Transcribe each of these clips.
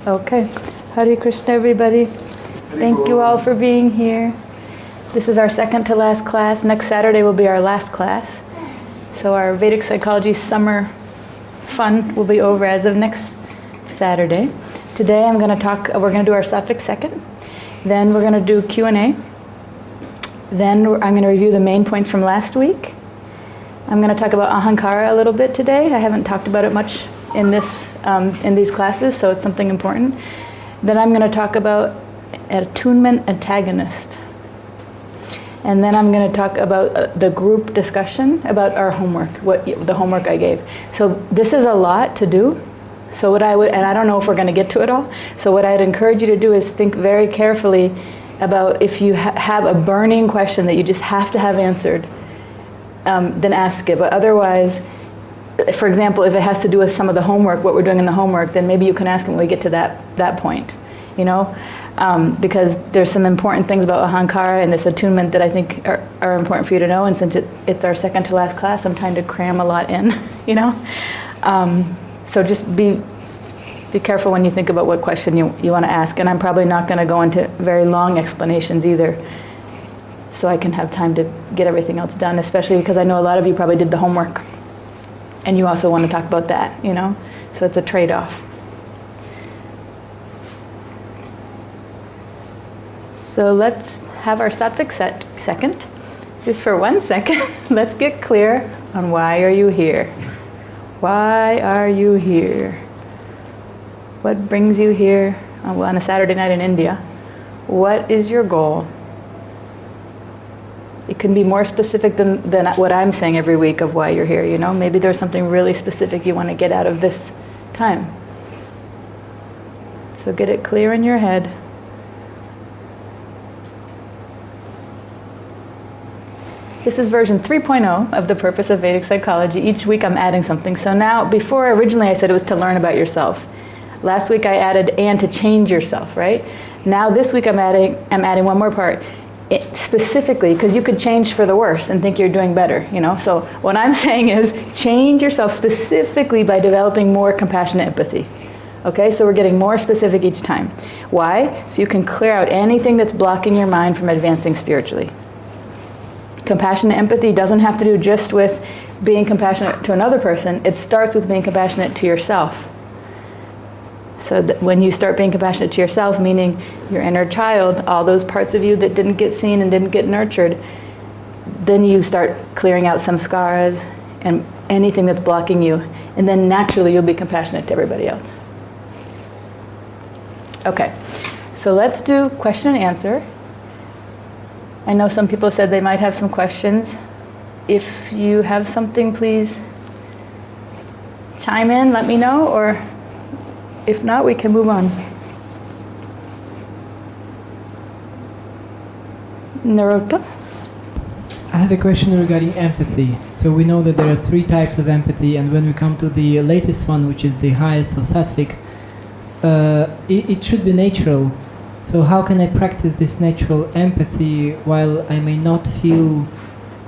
Okay. Hare Krishna, everybody. Thank you all for being here. This is our second to last class. Next Saturday will be our last class. So our Vedic Psychology summer fun will be over as of next Saturday. Today we're going to do our Sattvic second. Then we're going to do Q&A. Then I'm going to review the main points from last week. I'm going to talk about ahankara a little bit today. I haven't talked about it much in these classes, so it's something important. Then I'm going to talk about attunement antagonist. And then I'm going to talk about the group discussion about our homework, the homework I gave. So this is a lot to do. So and I don't know if we're going to get to it all. So what I'd encourage you to do is think very carefully about if you have a burning question that you just have to have answered, then ask it. But otherwise, for example, if it has to do with some of the homework, what we're doing in the homework, then maybe you can ask when we get to that point, because there's some important things about ahankara and this attunement that I think are important for you to know. And since it's our second to last class, I'm trying to cram a lot in, So just be careful when you think about what question you want to ask. And I'm probably not going to go into very long explanations either, so I can have time to get everything else done, especially because I know a lot of you probably did the homework. And you also want to talk about that, So it's a trade-off. So let's have our Sattvic second. Just for 1 second, let's get clear on why are you here? Why are you here? What brings you here on a Saturday night in India? What is your goal? It can be more specific than what I'm saying every week of why you're here, Maybe there's something really specific you want to get out of this time. So get it clear in your head. This is version 3.0 of the purpose of Vedic psychology. Each week I'm adding something. So now, before originally I said it was to learn about yourself. Last week I added and to change yourself, right? Now this week I'm adding one more part. Specifically, because you could change for the worse and think you're doing better, So what I'm saying is change yourself specifically by developing more compassionate empathy. Okay, so we're getting more specific each time. Why? So you can clear out anything that's blocking your mind from advancing spiritually. Compassionate empathy doesn't have to do just with being compassionate to another person. It starts with being compassionate to yourself. So that when you start being compassionate to yourself, meaning your inner child, all those parts of you that didn't get seen and didn't get nurtured, then you start clearing out some scars and anything that's blocking you. And then naturally you'll be compassionate to everybody else. Okay, so let's do question and answer. I know some people said they might have some questions. If you have something, please chime in, let me know, or if not, we can move on. Narota? I have a question regarding empathy. So we know that there are 3 types of empathy, and when we come to the latest one, which is the highest of Sattvic, it should be natural. So how can I practice this natural empathy while I may not feel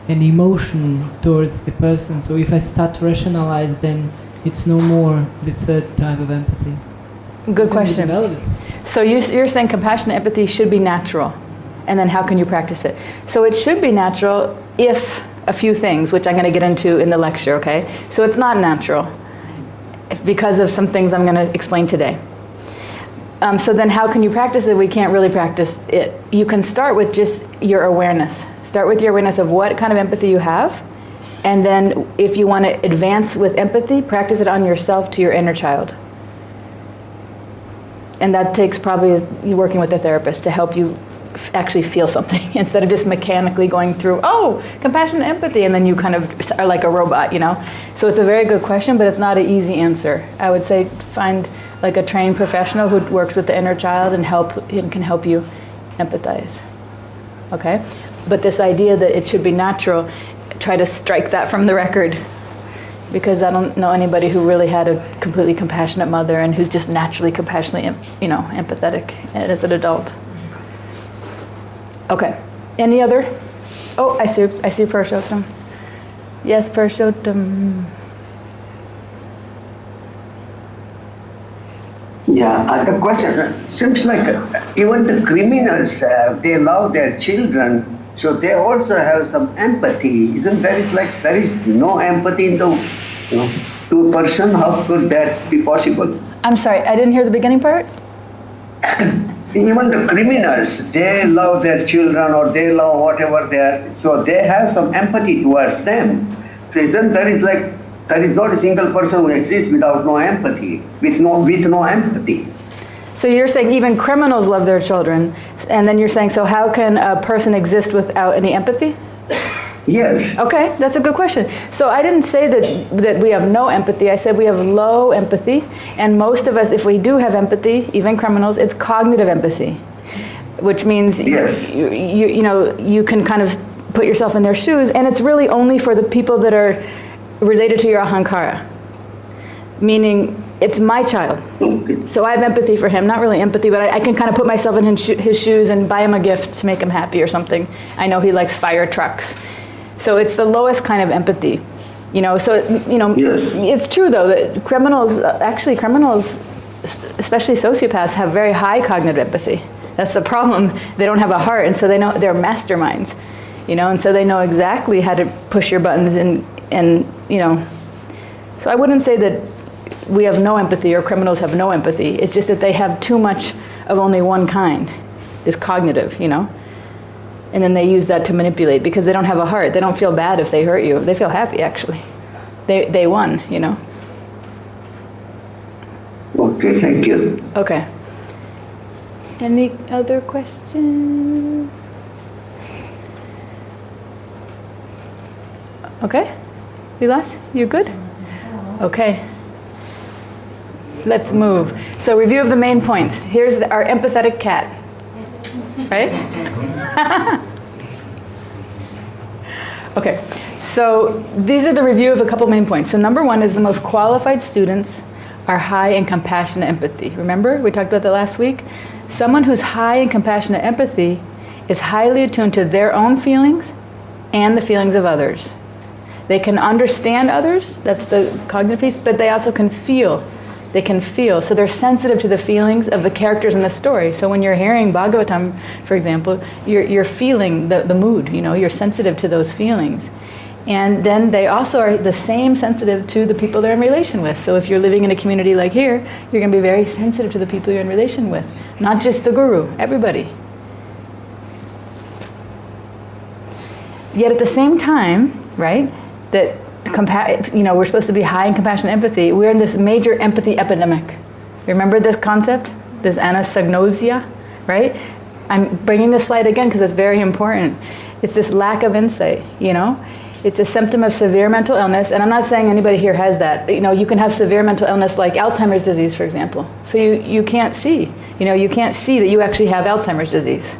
an emotion towards the person? So if I start to rationalize, then it's no more the 3rd type of empathy. Good question. So you're saying compassionate empathy should be natural, and then how can you practice it? So it should be natural if a few things, which I'm going to get into in the lecture, okay? So it's not natural because of some things I'm going to explain today. So then how can you practice it? We can't really practice it. You can start with just your awareness. Start with your awareness of what kind of empathy you have, and then if you want to advance with empathy, practice it on yourself to your inner child. And that takes probably you working with a therapist to help you actually feel something instead of just mechanically going through, compassionate empathy, and then you kind of are like a robot, So it's a very good question, but it's not an easy answer. I would say find like a trained professional who works with the inner child and can help you empathize. Okay? But this idea that it should be natural, try to strike that from the record, because I don't know anybody who really had a completely compassionate mother and who's just naturally compassionately, empathetic as an adult. Okay. Any other? Oh, I see Purushottam. Yes, Purushottam. Yeah, the question seems like even the criminals, they love their children, so they also have some empathy. Isn't there is no empathy in the to a person? How could that be possible? I'm sorry, I didn't hear the beginning part. Even the criminals, they love their children or they love whatever they are, so they have some empathy towards them. So isn't there is not a single person who exists without no empathy, with no empathy. So you're saying even criminals love their children, and then you're saying, so how can a person exist without any empathy? Yes. Okay, that's a good question. So I didn't say that we have no empathy. I said we have low empathy, and most of us, if we do have empathy, even criminals, it's cognitive empathy, which means yes. you can kind of put yourself in their shoes, and it's really only for the people that are related to your ahankara, meaning it's my child. So I have empathy for him, not really empathy, but I can kind of put myself in his shoes and buy him a gift to make him happy or something. I know he likes fire trucks. So it's the lowest kind of empathy, so, yes. It's true though that criminals, especially sociopaths, have very high cognitive empathy. That's the problem. They don't have a heart, and so they know they're masterminds, and so they know exactly how to push your buttons and so I wouldn't say that we have no empathy or criminals have no empathy. It's just that they have too much of only one kind, this cognitive, and then they use that to manipulate because they don't have a heart. They don't feel bad if they hurt you. They feel happy, actually. They won, Okay, thank you. Okay. Any other questions? Okay. Vilas, you good? Okay. Let's move. So review of the main points. Here's our empathetic cat. Right? Okay, so these are the review of a couple main points. So number one is the most qualified students are high in compassionate empathy. Remember, we talked about that last week? Someone who's high in compassionate empathy is highly attuned to their own feelings and the feelings of others. They can understand others, that's the cognitive piece, but they also can feel. They can feel, so they're sensitive to the feelings of the characters in the story. So when you're hearing Bhagavatam, for example, you're feeling the mood, you're sensitive to those feelings. And then they also are the same sensitive to the people they're in relation with. So if you're living in a community like here, you're going to be very sensitive to the people you're in relation with, not just the guru, everybody. Yet at the same time, right, that we're supposed to be high in compassionate empathy. We're in this major empathy epidemic. Remember this concept? This anosognosia, right? I'm bringing this slide again because it's very important. It's this lack of insight, It's a symptom of severe mental illness, and I'm not saying anybody here has that. You can have severe mental illness like Alzheimer's disease, for example. So you can't see. You can't see that you actually have Alzheimer's disease.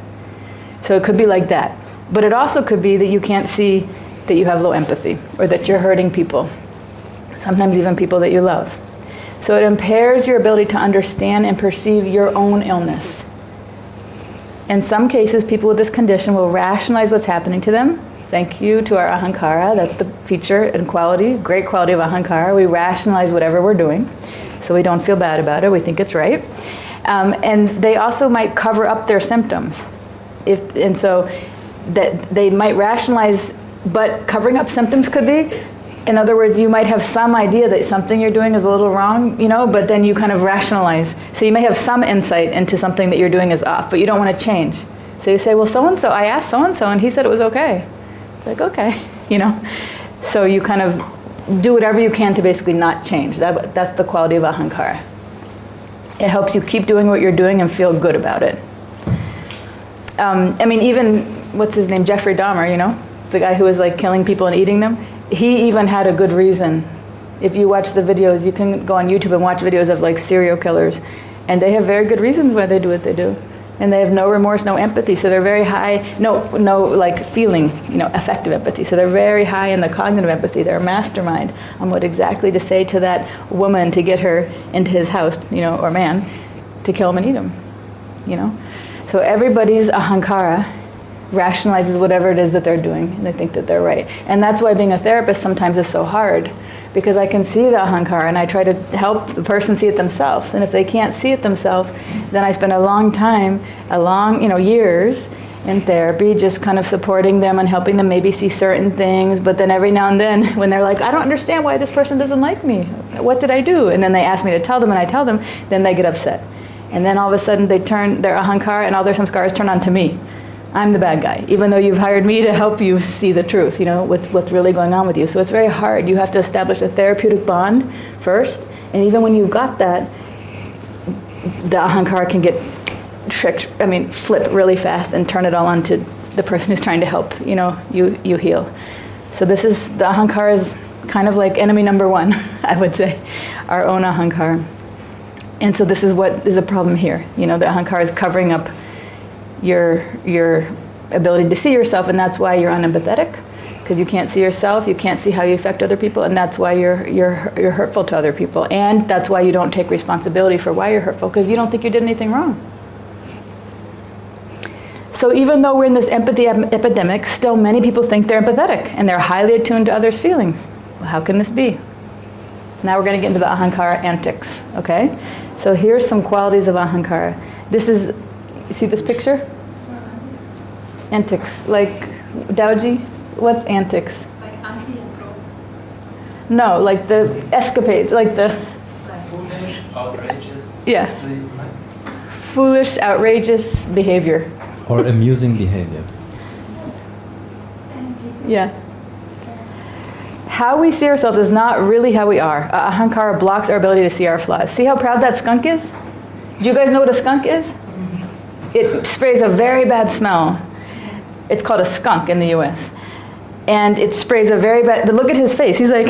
So it could be like that. But it also could be that you can't see that you have low empathy, or that you're hurting people, sometimes even people that you love. So it impairs your ability to understand and perceive your own illness. In some cases, people with this condition will rationalize what's happening to them. Thank you to our ahankara. That's the feature and quality, great quality of ahankara. We rationalize whatever we're doing, so we don't feel bad about it. We think it's right. And they also might cover up their symptoms. So that they might rationalize, but covering up symptoms could be, in other words, you might have some idea that something you're doing is a little wrong, but then you kind of rationalize. So you may have some insight into something that you're doing is off, but you don't want to change. So you say, well, so-and-so, I asked so-and-so, and he said it was okay. It's like, okay, So you kind of do whatever you can to basically not change. That's the quality of ahankara. It helps you keep doing what you're doing and feel good about it. Even, what's his name, Jeffrey Dahmer, the guy who was like killing people and eating them, he even had a good reason. If you watch the videos, you can go on YouTube and watch videos of like serial killers, and they have very good reasons why they do what they do. And they have no remorse, no empathy, so they're very high, no like feeling, affective empathy. So they're very high in the cognitive empathy. They're a mastermind on what exactly to say to that woman to get her into his house, or man, to kill him and eat him, So everybody's ahankara rationalizes whatever it is that they're doing, and they think that they're right. And that's why being a therapist sometimes is so hard, because I can see the ahankara, and I try to help the person see it themselves. And if they can't see it themselves, then I spend a long time, years in therapy, just kind of supporting them and helping them maybe see certain things. But then every now and then, when they're like, I don't understand why this person doesn't like me. What did I do? And then they ask me to tell them, and I tell them, then they get upset. And then all of a sudden, they turn their ahankara and all their samskaras turn on to me. I'm the bad guy, even though you've hired me to help you see the truth, what's really going on with you. So it's very hard. You have to establish a therapeutic bond first. And even when you've got that, the ahankara can get flip really fast and turn it all onto the person who's trying to help, you heal. So the ahankara is kind of like enemy number one, I would say, our own ahankara. And so this is what is a problem here. The ahankara is covering up your ability to see yourself, and that's why you're unempathetic, because you can't see yourself, you can't see how you affect other people, and that's why you're hurtful to other people. And that's why you don't take responsibility for why you're hurtful, because you don't think you did anything wrong. So even though we're in this empathy epidemic, still many people think they're empathetic, and they're highly attuned to others' feelings. Well, how can this be? Now we're going to get into the ahankara antics, okay? So here's some qualities of ahankara. You see this picture? Antics, like Daoji, what's antics? Like anti and pro. No, like the escapades, like the... Foolish, outrageous. Yeah. Foolish, outrageous behavior. Or amusing behavior. Yeah. How we see ourselves is not really how we are. Ahankara blocks our ability to see our flaws. See how proud that skunk is? Do you guys know what a skunk is? It sprays a very bad smell. It's called a skunk in the US. And it sprays a very bad, but look at his face. He's like,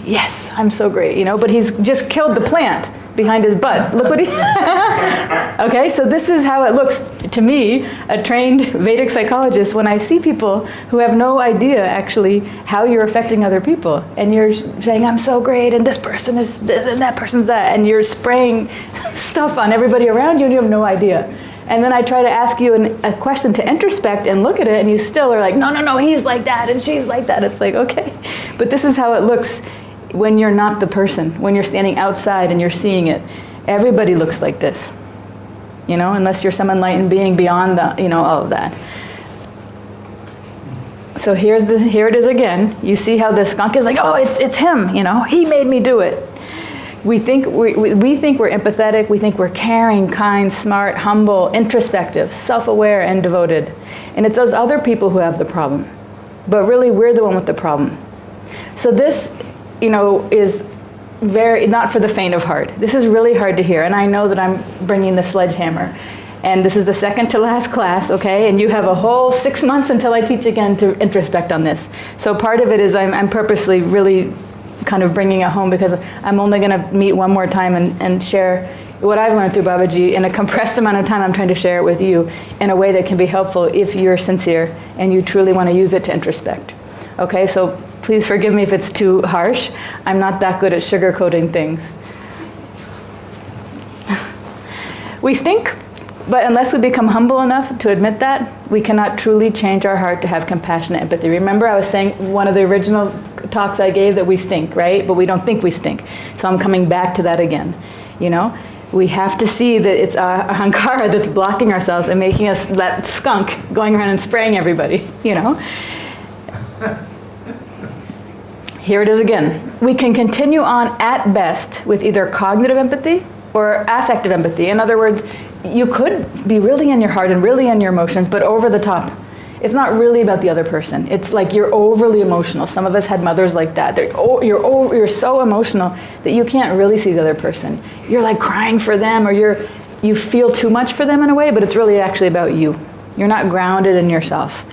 yes, I'm so great, but he's just killed the plant behind his butt. Look what he, okay, so this is how it looks to me, a trained Vedic psychologist, when I see people who have no idea actually how you're affecting other people. And you're saying, I'm so great, and this person is this, and that person's that, and you're spraying stuff on everybody around you, and you have no idea. And then I try to ask you a question to introspect and look at it, and you still are like, no, he's like that, and she's like that. It's like, okay. But this is how it looks when you're not the person, when you're standing outside and you're seeing it. Everybody looks like this, unless you're some enlightened being beyond all of that. So here it is again. You see how the skunk is like, oh, it's him, he made me do it. We think we're empathetic, we think we're caring, kind, smart, humble, introspective, self-aware, and devoted. And it's those other people who have the problem. But really, we're the one with the problem. So this, is very, not for the faint of heart. This is really hard to hear, and I know that I'm bringing the sledgehammer. And this is the second to last class, okay? And you have a whole 6 months until I teach again to introspect on this. So part of it is I'm purposely really kind of bringing it home, because I'm only going to meet one more time and share what I've learned through Babaji in a compressed amount of time. I'm trying to share it with you in a way that can be helpful if you're sincere and you truly want to use it to introspect. Okay, so please forgive me if it's too harsh. I'm not that good at sugarcoating things. We stink, but unless we become humble enough to admit that, we cannot truly change our heart to have compassionate empathy. Remember I was saying one of the original talks I gave that we stink, right? But we don't think we stink. So I'm coming back to that again. We have to see that it's ahankara that's blocking ourselves and making us that skunk going around and spraying everybody, Here it is again. We can continue on at best with either cognitive empathy or affective empathy. In other words, you could be really in your heart and really in your emotions, but over the top. It's not really about the other person. It's like you're overly emotional. Some of us had mothers like that. You're so emotional that you can't really see the other person. You're like crying for them, or you feel too much for them in a way, but it's really actually about you. You're not grounded in yourself.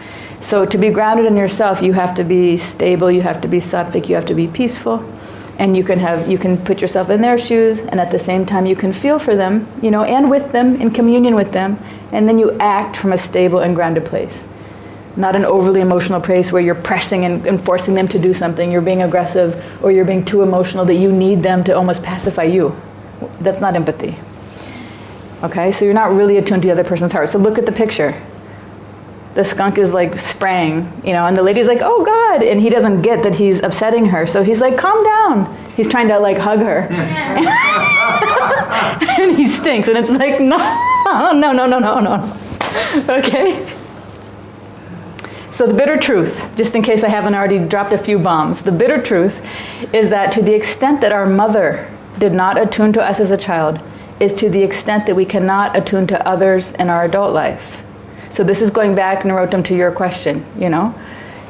So to be grounded in yourself, you have to be stable, you have to be sattvic, you have to be peaceful. And you can put yourself in their shoes, and at the same time you can feel for them, and with them, in communion with them, and then you act from a stable and grounded place. Not an overly emotional place where you're pressing and forcing them to do something, you're being aggressive, or you're being too emotional that you need them to almost pacify you. That's not empathy. Okay, so you're not really attuned to the other person's heart. So look at the picture. the skunk is like spraying, and the lady's like, oh God, and he doesn't get that he's upsetting her, so he's like, calm down. He's trying to like hug her. And he stinks, and it's like, no. Okay? So the bitter truth, just in case I haven't already dropped a few bombs, the bitter truth is that to the extent that our mother did not attune to us as a child is to the extent that we cannot attune to others in our adult life. So this is going back, Narottam, to your question,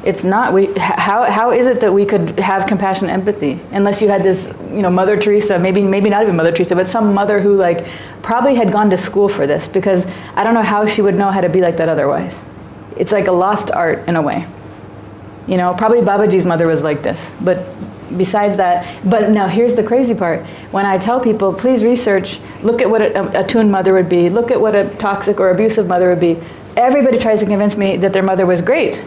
It's not, how is it that we could have compassion and empathy? Unless you had this, Mother Teresa, maybe not even Mother Teresa, but some mother who like probably had gone to school for this, because I don't know how she would know how to be like that otherwise. It's like a lost art in a way. Probably Babaji's mother was like this, but besides that, but now here's the crazy part. When I tell people, please research, look at what a attuned mother would be, look at what a toxic or abusive mother would be, everybody tries to convince me that their mother was great.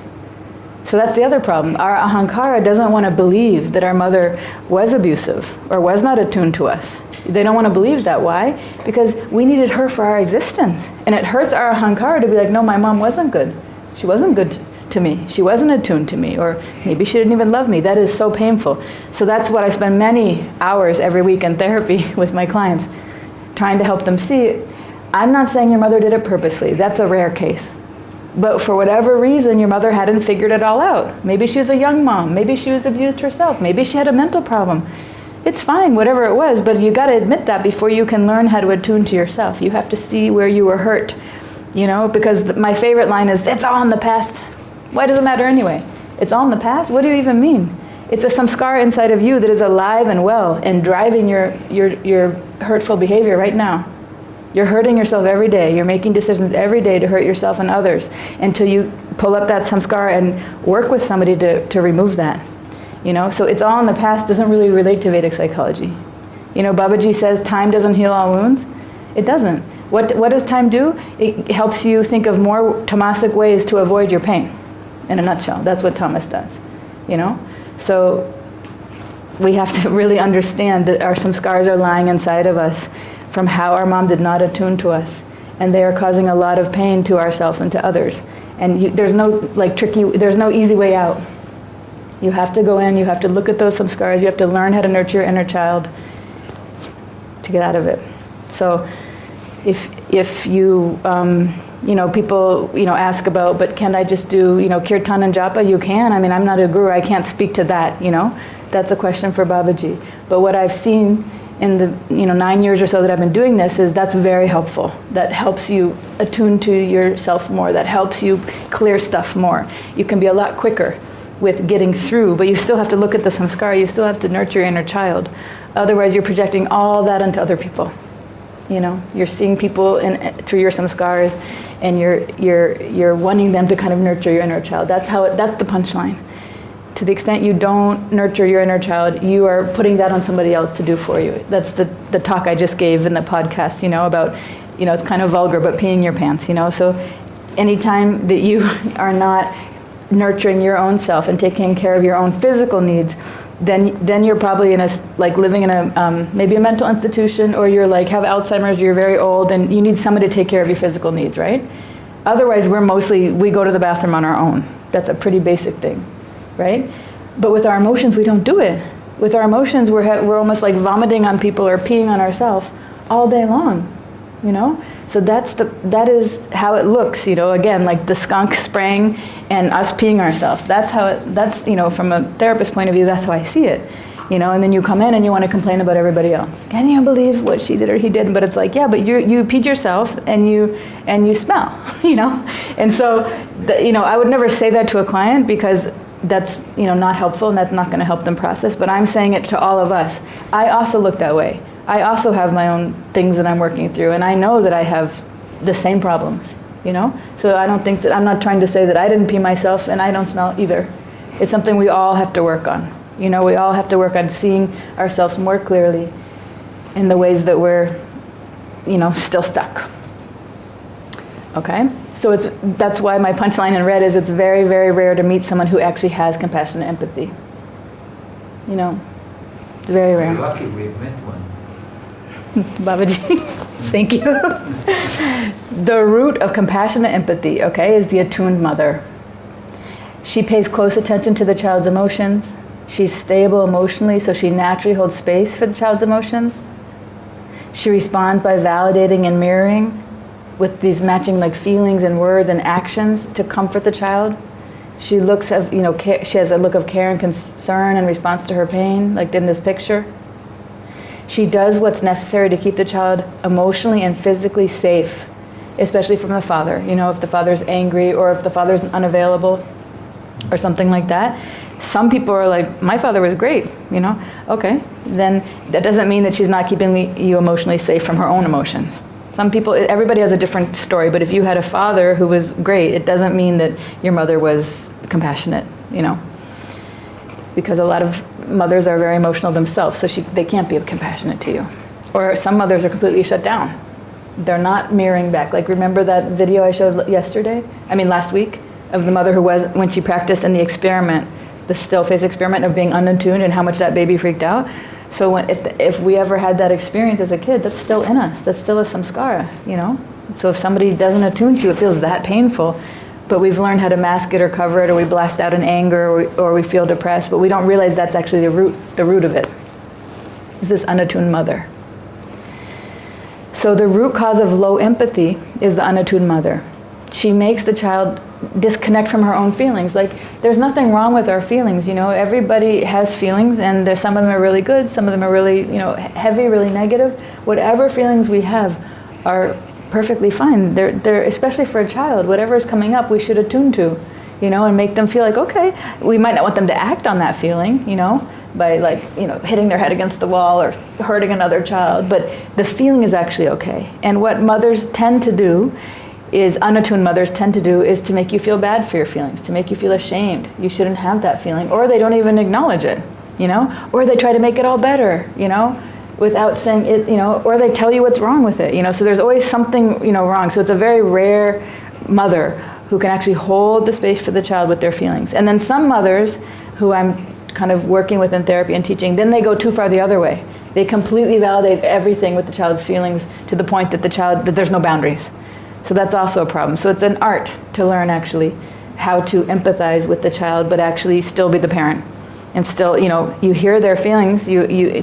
So that's the other problem. Our ahankara doesn't want to believe that our mother was abusive or was not attuned to us. They don't want to believe that. Why? Because we needed her for our existence. And it hurts our ahankara to be like, no, my mom wasn't good. She wasn't good to me. She wasn't attuned to me. Or maybe she didn't even love me. That is so painful. So that's what I spend many hours every week in therapy with my clients, trying to help them see. I'm not saying your mother did it purposely. That's a rare case. But for whatever reason, your mother hadn't figured it all out. Maybe she was a young mom. Maybe she was abused herself. Maybe she had a mental problem. It's fine, whatever it was, but you got to admit that before you can learn how to attune to yourself. You have to see where you were hurt, because my favorite line is, it's all in the past. Why does it matter anyway? It's all in the past? What do you even mean? It's a samskara inside of you that is alive and well and driving your hurtful behavior right now. You're hurting yourself every day. You're making decisions every day to hurt yourself and others until you pull up that samskara and work with somebody to remove that. So it's all in the past doesn't really relate to Vedic psychology. Babaji says time doesn't heal all wounds. It doesn't. What does time do? It helps you think of more tamasic ways to avoid your pain. In a nutshell, that's what tamas does. So we have to really understand that our samskaras are lying inside of us from how our mom did not attune to us, and they are causing a lot of pain to ourselves and to others. And there's no there's no easy way out. You have to go in, you have to look at those samskaras, you have to learn how to nurture your inner child to get out of it. So if you, people, ask about, but can I just do, kirtan and japa? You can. I mean, I'm not a guru, I can't speak to that, That's a question for Babaji. But what I've seen in the 9 years or so that I've been doing this is that's very helpful. That helps you attune to yourself more. That helps you clear stuff more. You can be a lot quicker with getting through, but you still have to look at the samskara. You still have to nurture your inner child. Otherwise, you're projecting all that onto other people. You're seeing people through your samskaras, and you're wanting them to kind of nurture your inner child. That's the punchline. To the extent you don't nurture your inner child, you are putting that on somebody else to do for you. That's the talk I just gave in the podcast, about, it's kind of vulgar, but peeing your pants, So anytime that you are not nurturing your own self and taking care of your own physical needs, then you're probably living in a, maybe a mental institution, or you're have Alzheimer's, you're very old, and you need somebody to take care of your physical needs, right? Otherwise, we go to the bathroom on our own. That's a pretty basic thing. Right? But with our emotions, we don't do it. With our emotions, we're almost like vomiting on people or peeing on ourselves all day long, So that is how it looks, again, like the skunk spraying and us peeing ourselves. That's from a therapist point of view, that's how I see it, and then you come in and you want to complain about everybody else. Can you believe what she did or he did? But it's like, yeah, but you peed yourself and you smell, And so, I would never say that to a client because that's not helpful, and that's not going to help them process, but I'm saying it to all of us. I also look that way. I also have my own things that I'm working through, and I know that I have the same problems, So I don't think I'm not trying to say that I didn't pee myself and I don't smell either. It's something we all have to work on. We all have to work on seeing ourselves more clearly in the ways that we're, still stuck. Okay? So that's why my punchline in red is it's very, very rare to meet someone who actually has compassion and empathy. It's very rare. We're lucky we've met one. Babaji, thank you. The root of compassionate empathy, okay, is the attuned mother. She pays close attention to the child's emotions. She's stable emotionally, so she naturally holds space for the child's emotions. She responds by validating and mirroring with these matching like feelings and words and actions to comfort the child. She looks at, she has a look of care and concern in response to her pain, like in this picture. She does what's necessary to keep the child emotionally and physically safe, especially from the father. If the father's angry or if the father's unavailable or something like that. Some people are like, my father was great, okay. Then that doesn't mean that she's not keeping you emotionally safe from her own emotions. Some people, everybody has a different story, but if you had a father who was great, it doesn't mean that your mother was compassionate, because a lot of mothers are very emotional themselves, so they can't be compassionate to you. Or some mothers are completely shut down. They're not mirroring back. Like, remember that video I showed last week, of the mother who was, when she practiced in the experiment, the still face experiment of being unattuned and how much that baby freaked out. So if we ever had that experience as a kid, that's still in us. That's still a samskara, So if somebody doesn't attune to you, it feels that painful. But we've learned how to mask it or cover it, or we blast out in anger, or we feel depressed, but we don't realize that's actually the root of it. It's this unattuned mother. So the root cause of low empathy is the unattuned mother. She makes the child disconnect from her own feelings. Like, there's nothing wrong with our feelings, Everybody has feelings, and some of them are really good, some of them are really, heavy, really negative. Whatever feelings we have are perfectly fine. They're especially for a child, whatever is coming up, we should attune to, and make them feel like, okay, we might not want them to act on that feeling, by hitting their head against the wall or hurting another child, but the feeling is actually okay. And what mothers tend to do unattuned mothers tend to do is to make you feel bad for your feelings, to make you feel ashamed. You shouldn't have that feeling, or they don't even acknowledge it, or they try to make it all better, without saying it, or they tell you what's wrong with it, so there's always something, wrong. So it's a very rare mother who can actually hold the space for the child with their feelings. And then some mothers who I'm kind of working with in therapy and teaching, then they go too far the other way. They completely validate everything with the child's feelings to the point that that there's no boundaries. So that's also a problem. So it's an art to learn actually how to empathize with the child, but actually still be the parent. And still, you hear their feelings.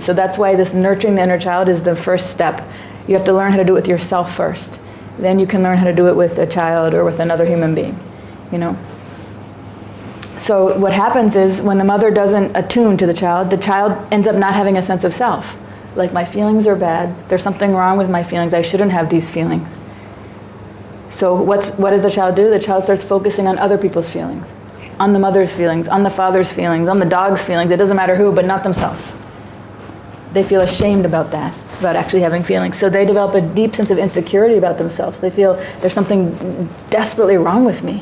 So that's why this nurturing the inner child is the first step. You have to learn how to do it with yourself first. Then you can learn how to do it with a child or with another human being, So what happens is when the mother doesn't attune to the child ends up not having a sense of self. Like, my feelings are bad. There's something wrong with my feelings. I shouldn't have these feelings. So what does the child do? The child starts focusing on other people's feelings, on the mother's feelings, on the father's feelings, on the dog's feelings. It doesn't matter who, but not themselves. They feel ashamed about that, about actually having feelings. So they develop a deep sense of insecurity about themselves. They feel there's something desperately wrong with me,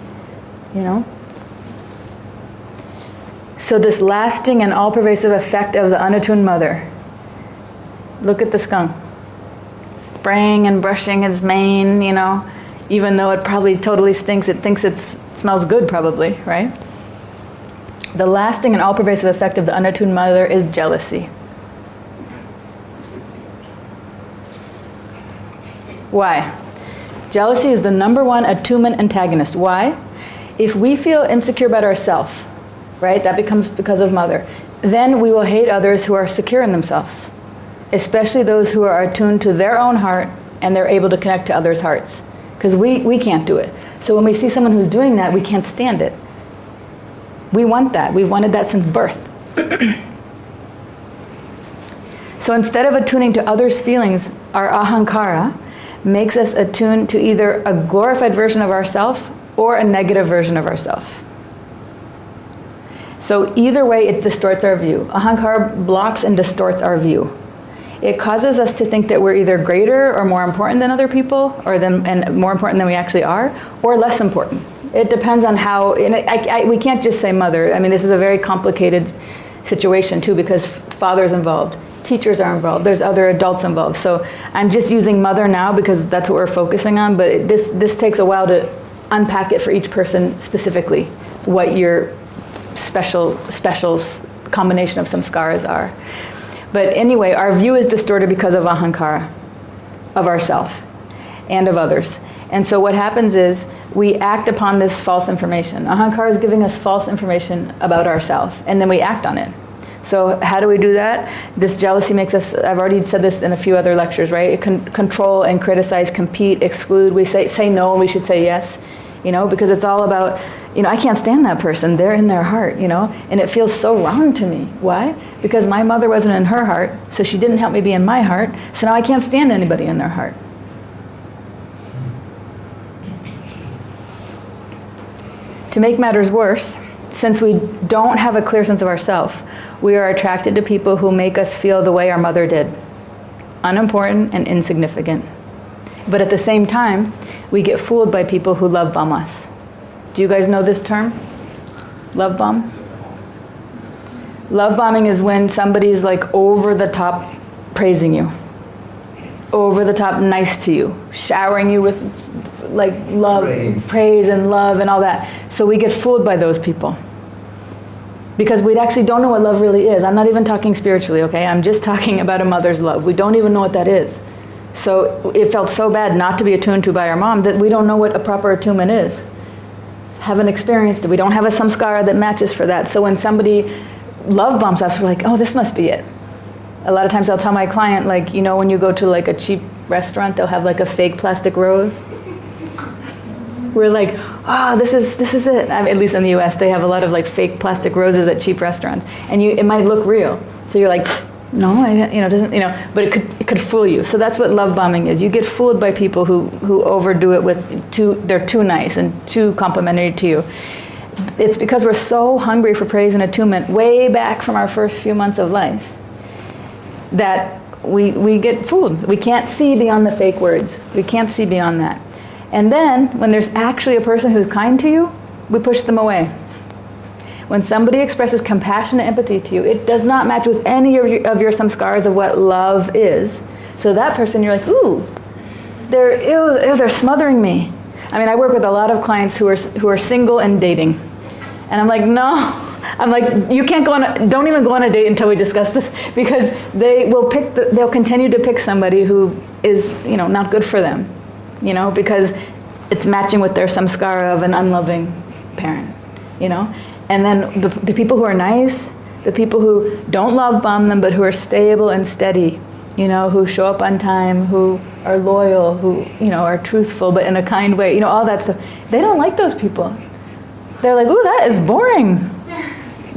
So this lasting and all-pervasive effect of the unattuned mother. Look at the skunk. Spraying and brushing its mane, even though it probably totally stinks, it thinks it smells good probably, right? The lasting and all-pervasive effect of the unattuned mother is jealousy. Why? Jealousy is the number one attunement antagonist. Why? If we feel insecure about ourselves, right, that becomes because of mother, then we will hate others who are secure in themselves, especially those who are attuned to their own heart and they're able to connect to others' hearts. Because we can't do it. So when we see someone who's doing that, we can't stand it. We want that. We've wanted that since birth. So instead of attuning to others' feelings, our ahankara makes us attune to either a glorified version of ourselves or a negative version of ourselves. So either way, it distorts our view. Ahankara blocks and distorts our view. It causes us to think that we're either greater or more important than other people, and more important than we actually are, or less important. It depends on how, we can't just say mother. I mean, this is a very complicated situation too, because father's involved, teachers are involved, there's other adults involved. So I'm just using mother now because that's what we're focusing on, but this takes a while to unpack it for each person specifically, what your special combination of samskaras are. But anyway, our view is distorted because of ahankara, of ourself and of others. And so what happens is we act upon this false information. Ahankara is giving us false information about ourselves, and then we act on it. So how do we do that? This jealousy makes us, I've already said this in a few other lectures, right? It can control and criticize, compete, exclude. We say no, we should say yes, because it's all about, I can't stand that person. They're in their heart, and it feels so wrong to me. Why? Because my mother wasn't in her heart, so she didn't help me be in my heart, so now I can't stand anybody in their heart. To make matters worse, since we don't have a clear sense of ourselves, we are attracted to people who make us feel the way our mother did, unimportant and insignificant. But at the same time, we get fooled by people who love bomb us. Do you guys know this term? Love bomb? Love bombing is when somebody's like over the top praising you, over the top nice to you, showering you with like love, praise and love and all that. So we get fooled by those people. Because we actually don't know what love really is. I'm not even talking spiritually, okay? I'm just talking about a mother's love. We don't even know what that is. So it felt so bad not to be attuned to by our mom that we don't know what a proper attunement is. Haven't experienced it. We don't have a samskara that matches for that. So when somebody love bombs us, we're like, oh, this must be it. A lot of times I'll tell my client, like, when you go to like a cheap restaurant, they'll have like a fake plastic rose. We're like, oh, this is it. At least in the US, they have a lot of like fake plastic roses at cheap restaurants, and it might look real. So you're like, no, it doesn't, but it could fool you. So that's what love bombing is. You get fooled by people who overdo it with they're too nice and too complimentary to you. It's because we're so hungry for praise and attunement way back from our first few months of life that we get fooled. We can't see beyond the fake words. We can't see beyond that. And then, when there's actually a person who's kind to you, we push them away. When somebody expresses compassion and empathy to you, it does not match with any of your samskaras of what love is. So that person, you're like, ooh, they're smothering me. I mean, I work with a lot of clients who are single and dating. And I'm like, no. I'm like, you can't don't even go on a date until we discuss this, because they'll continue to pick somebody who is, not good for them. Because it's matching with their samskara of an unloving parent, And then the people who are nice, the people who don't love bomb them, but who are stable and steady, who show up on time, who are loyal, who, are truthful, but in a kind way, all that stuff. They don't like those people. They're like, ooh, that is boring.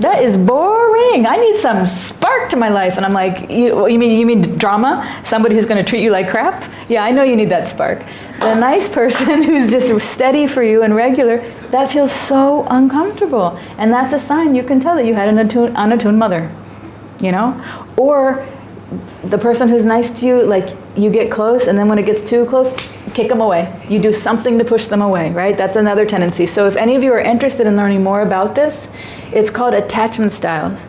That is boring. I need some spark to my life. And I'm like, you mean drama? Somebody who's going to treat you like crap? Yeah, I know you need that spark. The nice person who's just steady for you and regular, that feels so uncomfortable. And that's a sign you can tell that you had an unattuned mother, Or the person who's nice to you, like you get close, and then when it gets too close, kick them away. You do something to push them away, right? That's another tendency. So if any of you are interested in learning more about this, it's called attachment styles.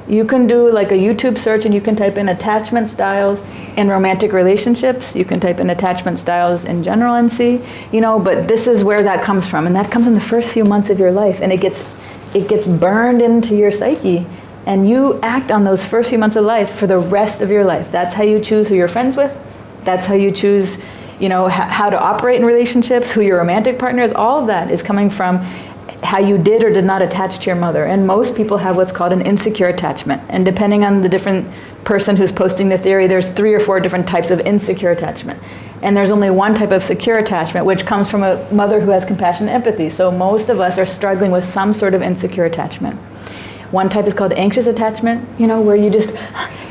You can do like a YouTube search and you can type in attachment styles in romantic relationships. You can type in attachment styles in general and see, but this is where that comes from. And that comes in the first few months of your life, and it gets burned into your psyche. And you act on those first few months of life for the rest of your life. That's how you choose who you're friends with. That's how you choose, how to operate in relationships, who your romantic partner is. All of that is coming from how you did or did not attach to your mother. And most people have what's called an insecure attachment. And depending on the different person who's posting the theory, there's 3 or 4 different types of insecure attachment. And there's only one type of secure attachment, which comes from a mother who has compassion and empathy. So most of us are struggling with some sort of insecure attachment. One type is called anxious attachment, where you just,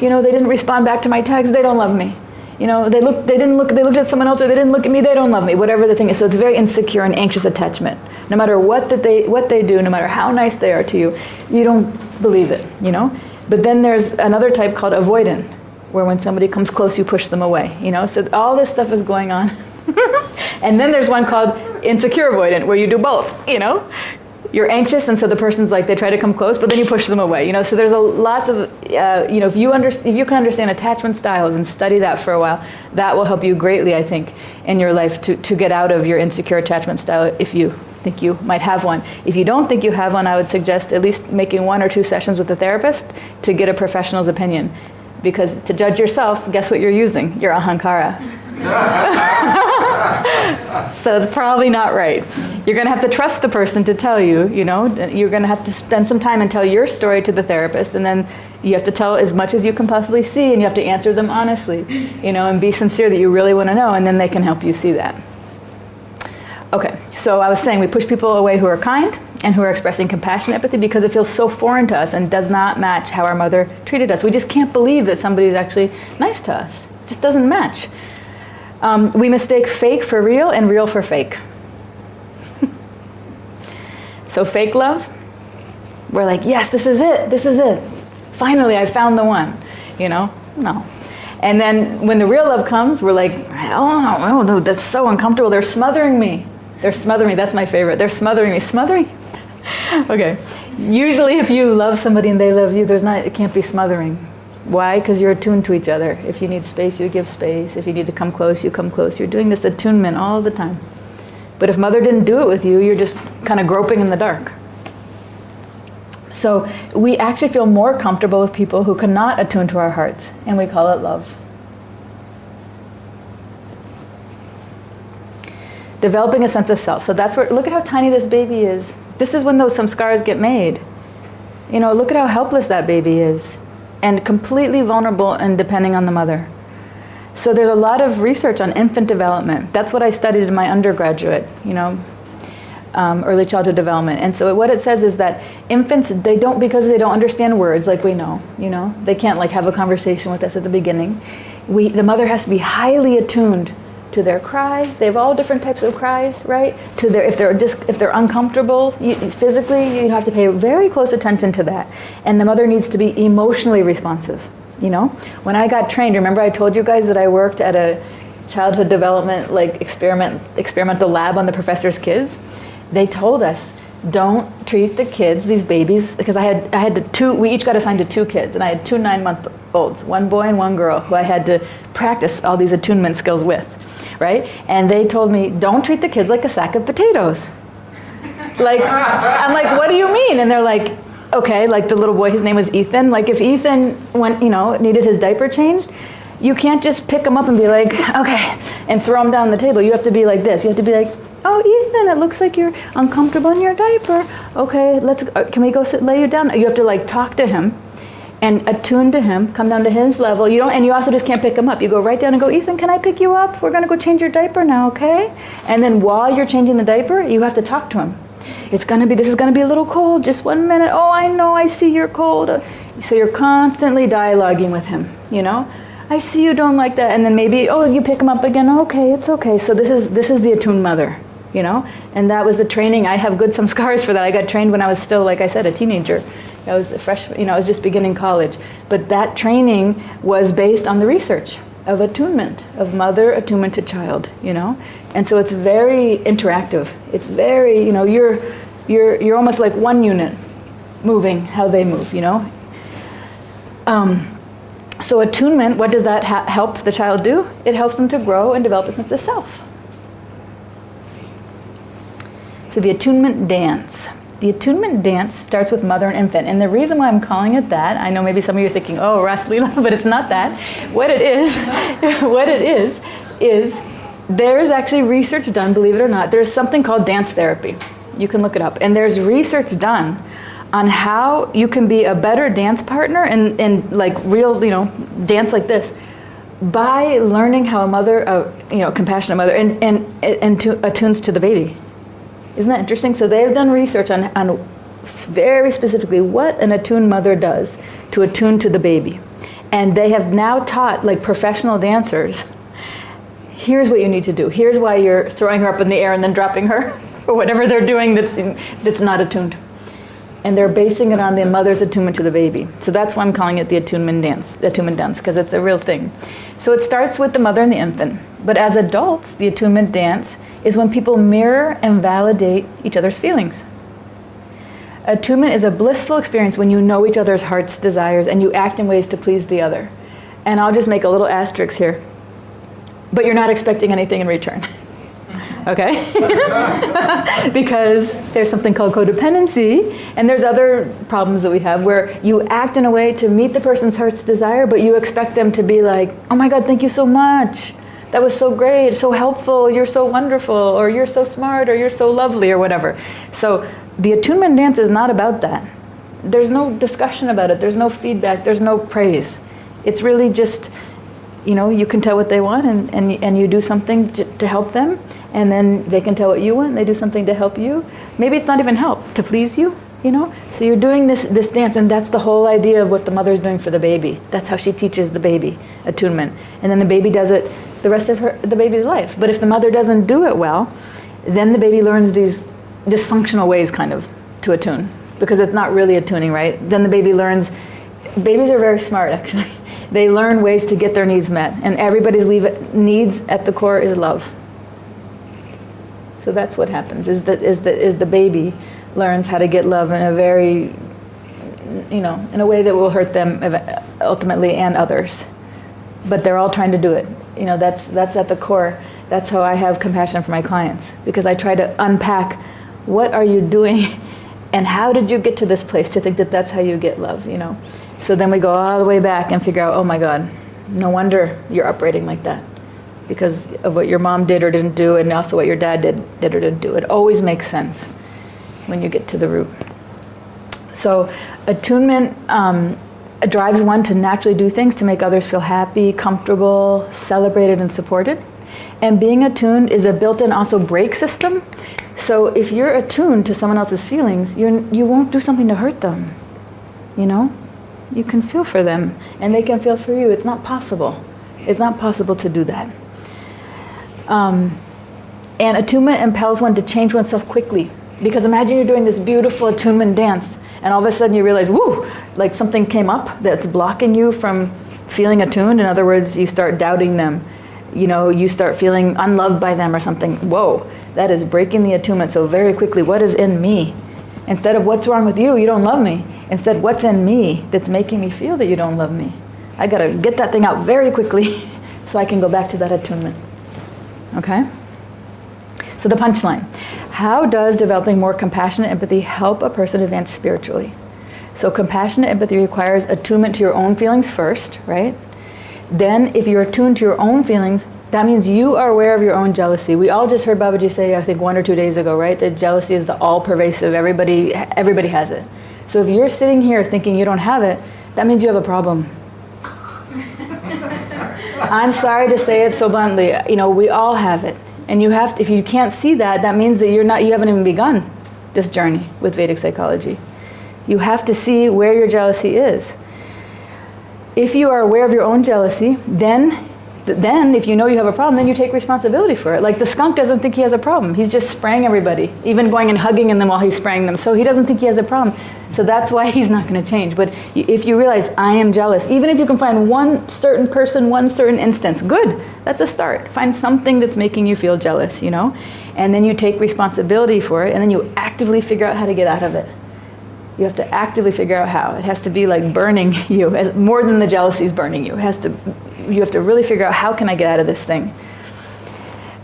they didn't respond back to my texts, they don't love me. They looked at someone else, or they didn't look at me, they don't love me, whatever the thing is. So it's very insecure and anxious attachment. No matter what they do, no matter how nice they are to you, you don't believe it, But then there's another type called avoidant, where when somebody comes close, you push them away, So all this stuff is going on. And then there's one called insecure avoidant, where you do both, You're anxious, and so the person's like, they try to come close, but then you push them away, So there's lots of, if you can understand attachment styles and study that for a while, that will help you greatly, I think, in your life to get out of your insecure attachment style if you think you might have one. If you don't think you have one, I would suggest at least making 1 or 2 sessions with a therapist to get a professional's opinion. Because to judge yourself, guess what you're using? Your ahankara. So it's probably not right. You're going to have to trust the person to tell you, you know. You're going to have to spend some time and tell your story to the therapist, and then you have to tell as much as you can possibly see, and you have to answer them honestly, you know, and be sincere that you really want to know, and then they can help you see that. Okay, so I was saying we push people away who are kind and who are expressing compassion and empathy because it feels so foreign to us and does not match how our mother treated us. We just can't believe that somebody is actually nice to us. It just doesn't match. We mistake fake for real and real for fake. So fake love, we're like, yes, this is it. Finally, I found the one, you know? No. And then when the real love comes, we're like, oh, no, that's so uncomfortable. They're smothering me. That's my favorite. They're smothering me. Smothering? Okay. Usually if you love somebody and they love you, it can't be smothering. Why? Because you're attuned to each other. If you need space, you give space. If you need to come close, you come close. You're doing this attunement all the time. But if mother didn't do it with you, you're just kind of groping in the dark. So we actually feel more comfortable with people who cannot attune to our hearts, and we call it love. Developing a sense of self. So that's where, look at how tiny this baby is. This is when some scars get made. You know, look at how helpless that baby is, and completely vulnerable and depending on the mother. So there's a lot of research on infant development. That's what I studied in my undergraduate, you know, early childhood development. And so what it says is that infants, because they don't understand words like we know, you know, they can't like have a conversation with us at the beginning. The mother has to be highly attuned to their cry. They have all different types of cries, right? If they're uncomfortable physically, you have to pay very close attention to that. And the mother needs to be emotionally responsive. You know, when I got trained, remember I told you guys that I worked at a childhood development like experimental lab on the professor's kids. They told us, don't treat the kids, these babies, because we each got assigned to 2 kids, and I had 2 9-month-olds, 1 boy and 1 girl, who I had to practice all these attunement skills with, right? And they told me, don't treat the kids like a sack of potatoes. Like, I'm like, what do you mean? And they're like, okay, like the little boy, his name was Ethan. Like if Ethan needed his diaper changed, you can't just pick him up and be like, okay, and throw him down the table. You have to be like this. You have to be like, oh, Ethan, it looks like you're uncomfortable in your diaper. Okay, can we go lay you down? You have to like talk to him and attune to him, come down to his level. And you also just can't pick him up. You go right down and go, Ethan, can I pick you up? We're gonna go change your diaper now, okay? And then while you're changing the diaper, you have to talk to him. This is gonna be a little cold, just 1 minute. Oh, I know, I see you're cold. So you're constantly dialoguing with him, you know? I see you don't like that. And then maybe, you pick him up again. Okay, it's okay. So this is the attuned mother, you know? And that was the training. I have some scars for that. I got trained when I was still, like I said, a teenager. I was a freshman, I was just beginning college. But that training was based on the research of attunement, of mother attunement to child, you know? And so it's very interactive. It's very, you're almost like one unit moving how they move, you know? So attunement, what does that help the child do? It helps them to grow and develop a sense of self. So the attunement dance. The attunement dance starts with mother and infant. And the reason why I'm calling it that, I know maybe some of you are thinking, oh, Rāsa-līlā, but it's not that. What it is there's actually research done, believe it or not. There's something called dance therapy. You can look it up. And there's research done on how you can be a better dance partner and like real, dance like this by learning how a mother, compassionate mother, and attunes to the baby. Isn't that interesting? So they've done research on very specifically what an attuned mother does to attune to the baby. And they have now taught like professional dancers, here's what you need to do. Here's why you're throwing her up in the air and then dropping her, or whatever they're doing that's not attuned. And they're basing it on the mother's attunement to the baby. So that's why I'm calling it the attunement dance, because it's a real thing. So it starts with the mother and the infant. But as adults, the attunement dance is when people mirror and validate each other's feelings. Attunement is a blissful experience when you know each other's heart's desires and you act in ways to please the other. And I'll just make a little asterisk here. But you're not expecting anything in return. Okay? Because there's something called codependency, and there's other problems that we have where you act in a way to meet the person's heart's desire, but you expect them to be like, oh my God, thank you so much. that was so great, so helpful, you're so wonderful, or you're so smart, or you're so lovely, or whatever. So the attunement dance is not about that. There's no discussion about it, there's no feedback, there's no praise. It's really just, you can tell what they want, and you do something to help them, and then they can tell what you want, and they do something to help you. Maybe it's not even help, to please you, So you're doing this dance, and that's the whole idea of what the mother's doing for the baby. That's how she teaches the baby attunement. And then the baby does it the rest of the baby's life. But if the mother doesn't do it well, then the baby learns these dysfunctional ways kind of to attune, because it's not really attuning, right? Then the baby learns, babies are very smart actually. They learn ways to get their needs met, and everybody's needs at the core is love. So that's what happens, is the baby learns how to get love in a very, in a way that will hurt them ultimately and others. But they're all trying to do it. That's at the core. That's how I have compassion for my clients, because I try to unpack, what are you doing and how did you get to this place to think that that's how you get love, So then we go all the way back and figure out, oh my God, no wonder you're operating like that, because of what your mom did or didn't do, and also what your dad did or didn't do. It always makes sense when you get to the root. So attunement drives one to naturally do things to make others feel happy, comfortable, celebrated, and supported. And being attuned is a built-in also brake system. So if you're attuned to someone else's feelings, you won't do something to hurt them. You can feel for them, and they can feel for you. It's not possible. It's not possible to do that. And attunement impels one to change oneself quickly. Because imagine you're doing this beautiful attunement dance, and all of a sudden you realize, woo, like something came up that's blocking you from feeling attuned. In other words, you start doubting them. You start feeling unloved by them or something. Whoa, that is breaking the attunement. So very quickly, what is in me? Instead of what's wrong with you, you don't love me. Instead, what's in me that's making me feel that you don't love me? I gotta get that thing out very quickly so I can go back to that attunement. Okay? So the punchline. How does developing more compassionate empathy help a person advance spiritually? So compassionate empathy requires attunement to your own feelings first, right? Then if you're attuned to your own feelings, that means you are aware of your own jealousy. We all just heard Babaji say, I think 1 or 2 days ago, right? That jealousy is the all-pervasive, everybody has it. So if you're sitting here thinking you don't have it, that means you have a problem. I'm sorry to say it so bluntly, we all have it. And you have to, if you can't see that, that means that you haven't even begun this journey with Vedic psychology. You have to see where your jealousy is. If you are aware of your own jealousy, then if you know you have a problem, then you take responsibility for it. Like the skunk doesn't think he has a problem. He's just spraying everybody, even going and hugging them while he's spraying them. So he doesn't think he has a problem. So that's why he's not going to change. But if you realize, I am jealous, even if you can find one certain person, one certain instance, good, that's a start. Find something that's making you feel jealous, and then you take responsibility for it, and then you actively figure out how to get out of it. You have to actively figure out how. It has to be like burning you, more than the jealousy is burning you. You have to really figure out, how can I get out of this thing?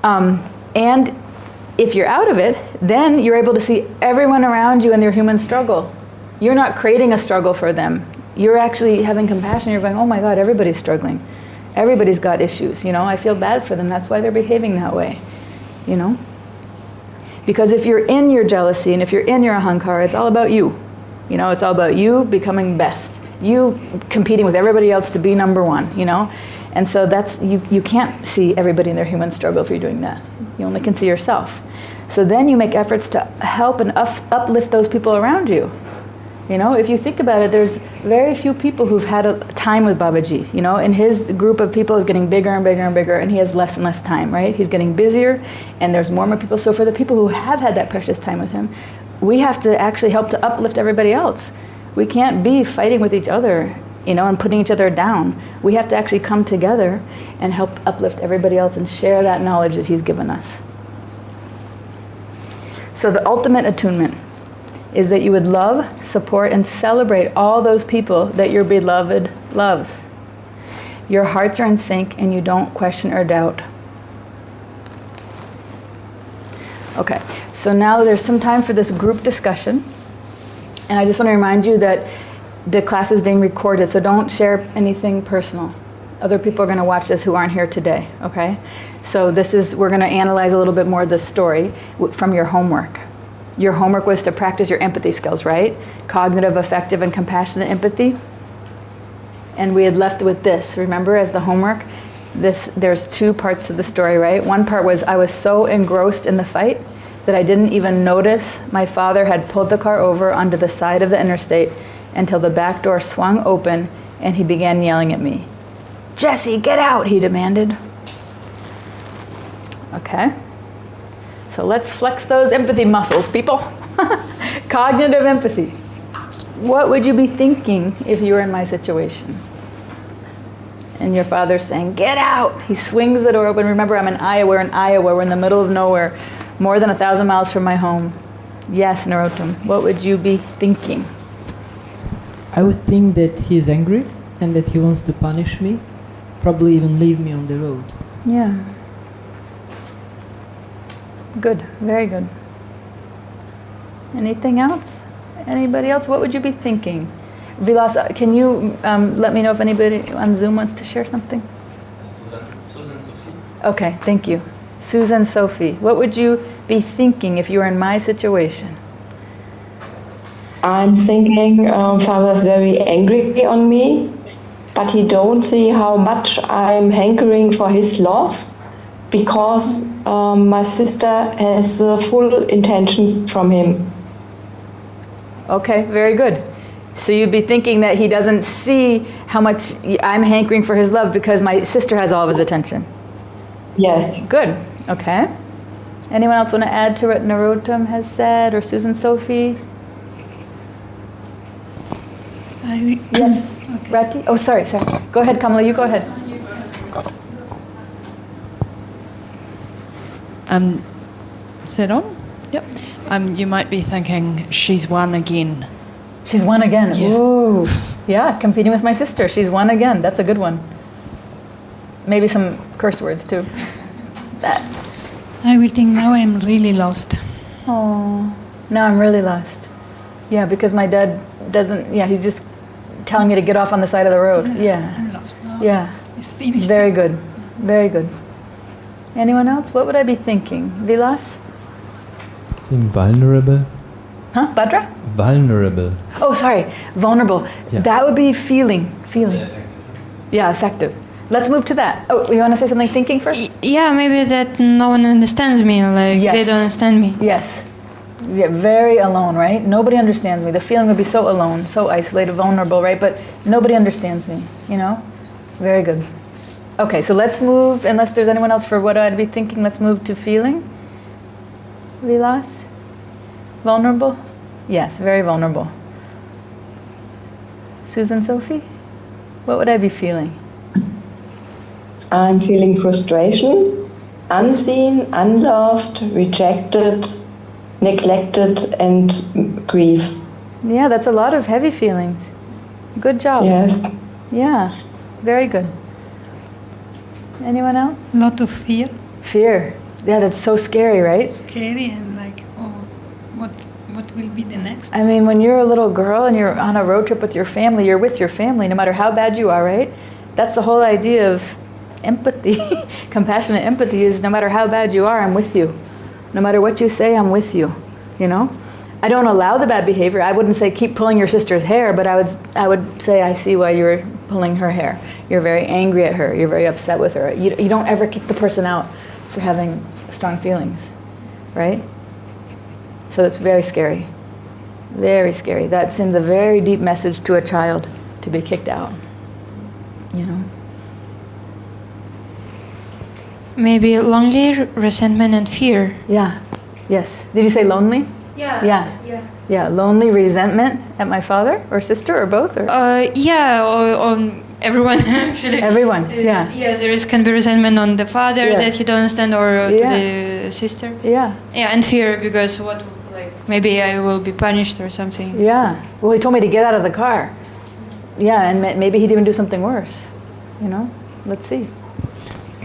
And if you're out of it, then you're able to see everyone around you and their human struggle. You're not creating a struggle for them. You're actually having compassion. You're going, oh my God, everybody's struggling. Everybody's got issues. I feel bad for them. That's why they're behaving that way. Because if you're in your jealousy and if you're in your ahankara, it's all about you. It's all about you becoming best. You competing with everybody else to be number one, And so that's, you can't see everybody in their human struggle if you're doing that. You only can see yourself. So then you make efforts to help and uplift those people around you. If you think about it, there's very few people who've had a time with Babaji, and his group of people is getting bigger and bigger and bigger, and he has less and less time, right? He's getting busier, and there's more and more people. So for the people who have had that precious time with him, we have to actually help to uplift everybody else. We can't be fighting with each other, and putting each other down. We have to actually come together and help uplift everybody else and share that knowledge that he's given us. So the ultimate attunement is that you would love, support, and celebrate all those people that your beloved loves. Your hearts are in sync and you don't question or doubt. Okay, so now there's some time for this group discussion. And I just want to remind you that the class is being recorded, so don't share anything personal Other people are going to watch this who aren't here today, okay? So we're going to analyze a little bit more of the story from your homework. Your homework was to practice your empathy skills, right? Cognitive, affective, and compassionate empathy. And we had left with this, remember, as the homework? There's two parts to the story, right? One part was I was so engrossed in the fight that I didn't even notice my father had pulled the car over onto the side of the interstate until the back door swung open and he began yelling at me. "Jesse, get out," he demanded. Okay. So let's flex those empathy muscles, people. Cognitive empathy. What would you be thinking if you were in my situation? And your father's saying, "Get out." He swings the door open. Remember, I'm in Iowa. We're in Iowa. We're in the middle of nowhere, more than 1,000 miles from my home. Yes, Narottam. What would you be thinking? I would think that he's angry and that he wants to punish me, probably even leave me on the road. Yeah. Good. Very good. Anything else? Anybody else? What would you be thinking? Vilas, can you let me know if anybody on Zoom wants to share something? Susan Sophie. Okay, thank you. Susan Sophie, what would you be thinking if you were in my situation? I'm thinking Father's very angry on me, but he don't see how much I'm hankering for his love, because my sister has the full intention from him. Okay, very good. So you'd be thinking that he doesn't see how much I'm hankering for his love because my sister has all of his attention. Yes. Good. Okay. Anyone else want to add to what Narottam has said or Susan Sophie? Yes. Okay. Rati? Oh, sorry. Go ahead, Kamala. You go ahead. Is that on? Yep. You might be thinking, she's won again. She's won again. Yeah. Ooh. Yeah, competing with my sister. She's won again. That's a good one. Maybe some curse words too. That. I will think now I'm really lost. Oh, now I'm really lost. Yeah, because my dad doesn't, he's just telling me to get off on the side of the road. Yeah. I'm lost now. Yeah. It's finished. Very good. Very good. Anyone else? What would I be thinking? Vilas? Being vulnerable. Huh? Bhadra? Vulnerable. Oh, sorry. Vulnerable. Yeah. That would be feeling. Yeah, effective. Let's move to that. Oh, you want to say something thinking first? Yeah, maybe that no one understands me, like Yes. they don't understand me. Yes. Yeah, very alone, right? Nobody understands me. The feeling would be so alone, so isolated, vulnerable, right? But nobody understands me, you know? Very good. Okay, so let's move, unless there's anyone else for what I'd be thinking, let's move to feeling. Vilas? Vulnerable? Yes, very vulnerable. Susan Sophie? What would I be feeling? I'm feeling frustration, unseen, unloved, rejected, neglected, and grief. Yeah, that's a lot of heavy feelings. Good job. Yes. Yeah, very good. Anyone else? A lot of fear, Fear. Yeah, that's so scary, right? scary, and like, oh, what will be the next? I mean, when you're a little girl and you're on a road trip with your family, you're with your family, no matter how bad you are, right? That's the whole idea of empathy. Compassionate empathy is no matter how bad you are, I'm with you. No matter what you say, I'm with you, you know? I don't allow the bad behavior. I wouldn't say keep pulling your sister's hair, but I would say I see why you're pulling her hair. You're very angry at her. You're very upset with her. You don't ever kick the person out for having strong feelings, right? So that's very scary. Very scary. That sends a very deep message to a child to be kicked out, you know? Maybe lonely, resentment, and fear. Yeah. Yes. Did you say lonely? Yeah. Yeah. Yeah. Lonely, resentment at my father or sister or both? Or? Yeah, or everyone actually. Everyone. Yeah. Yeah, can be resentment on the father Yes. that you don't understand, or to Yeah. the sister. Yeah. Yeah, and fear because maybe I will be punished or something. Yeah. Well, he told me to get out of the car. Yeah, and maybe he'd even do something worse. You know? Let's see.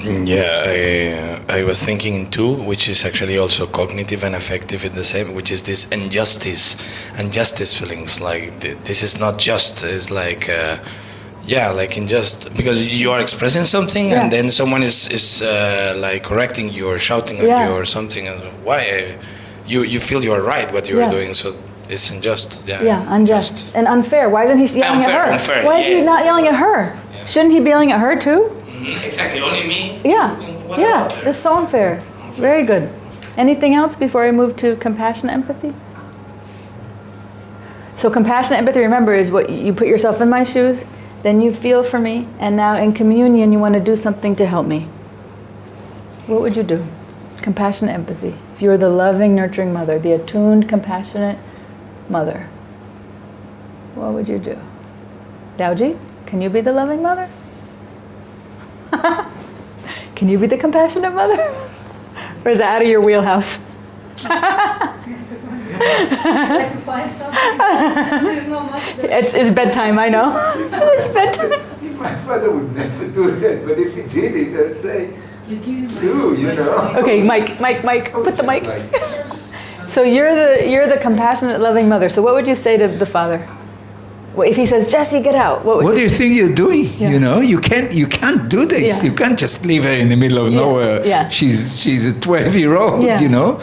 Yeah, I was thinking too, which is actually also cognitive and affective in the same, which is this injustice feelings, like this is not just, it's like, Yeah, like in just because you are expressing something and then someone is like correcting you or shouting at you or something. And why? You feel you are right what you are doing, so it's unjust. Yeah, unjust and unfair. Why isn't he yelling at her? Unfair, why is he not yelling at her? Yeah. Shouldn't he be yelling at her too? Exactly, only me. Yeah, it's so unfair. Very good. Anything else before I move to compassionate empathy? So compassionate empathy, remember, is what you put yourself in my shoes, then you feel for me, and now in communion you want to do something to help me. What would you do? Compassionate empathy. If you were the loving, nurturing mother, the attuned, compassionate mother, what would you do? Daoji, can you be the loving mother? Can you be the compassionate mother? Or is that out of your wheelhouse? Like to find something. There's not much there. It's bedtime, I know. It's bedtime. My father would never do that, but if he did it, I'd say, do, you know. Okay, Mike, put the mic. So you're the compassionate, loving mother. So what would you say to the father? Well, if he says, Jesse, get out, what do you think you're doing? Yeah. You know, you can't do this. Yeah. You can't just leave her in the middle of nowhere. Yeah. She's a 12-year-old. Yeah. You know.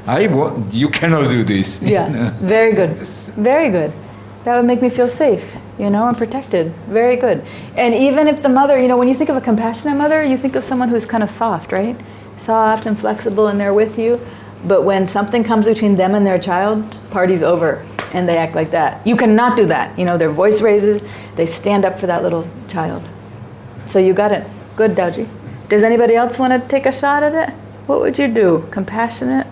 I want. You cannot do this. Yeah. You know? Very good. Very good. That would make me feel safe, and protected. Very good. And even if the mother, when you think of a compassionate mother, you think of someone who's kind of soft, right? Soft and flexible, and they're with you. But when something comes between them and their child, party's over. And they act like that. You cannot do that. Their voice raises. They stand up for that little child. So you got it. Good, Daoji. Does anybody else want to take a shot at it? What would you do? Compassionate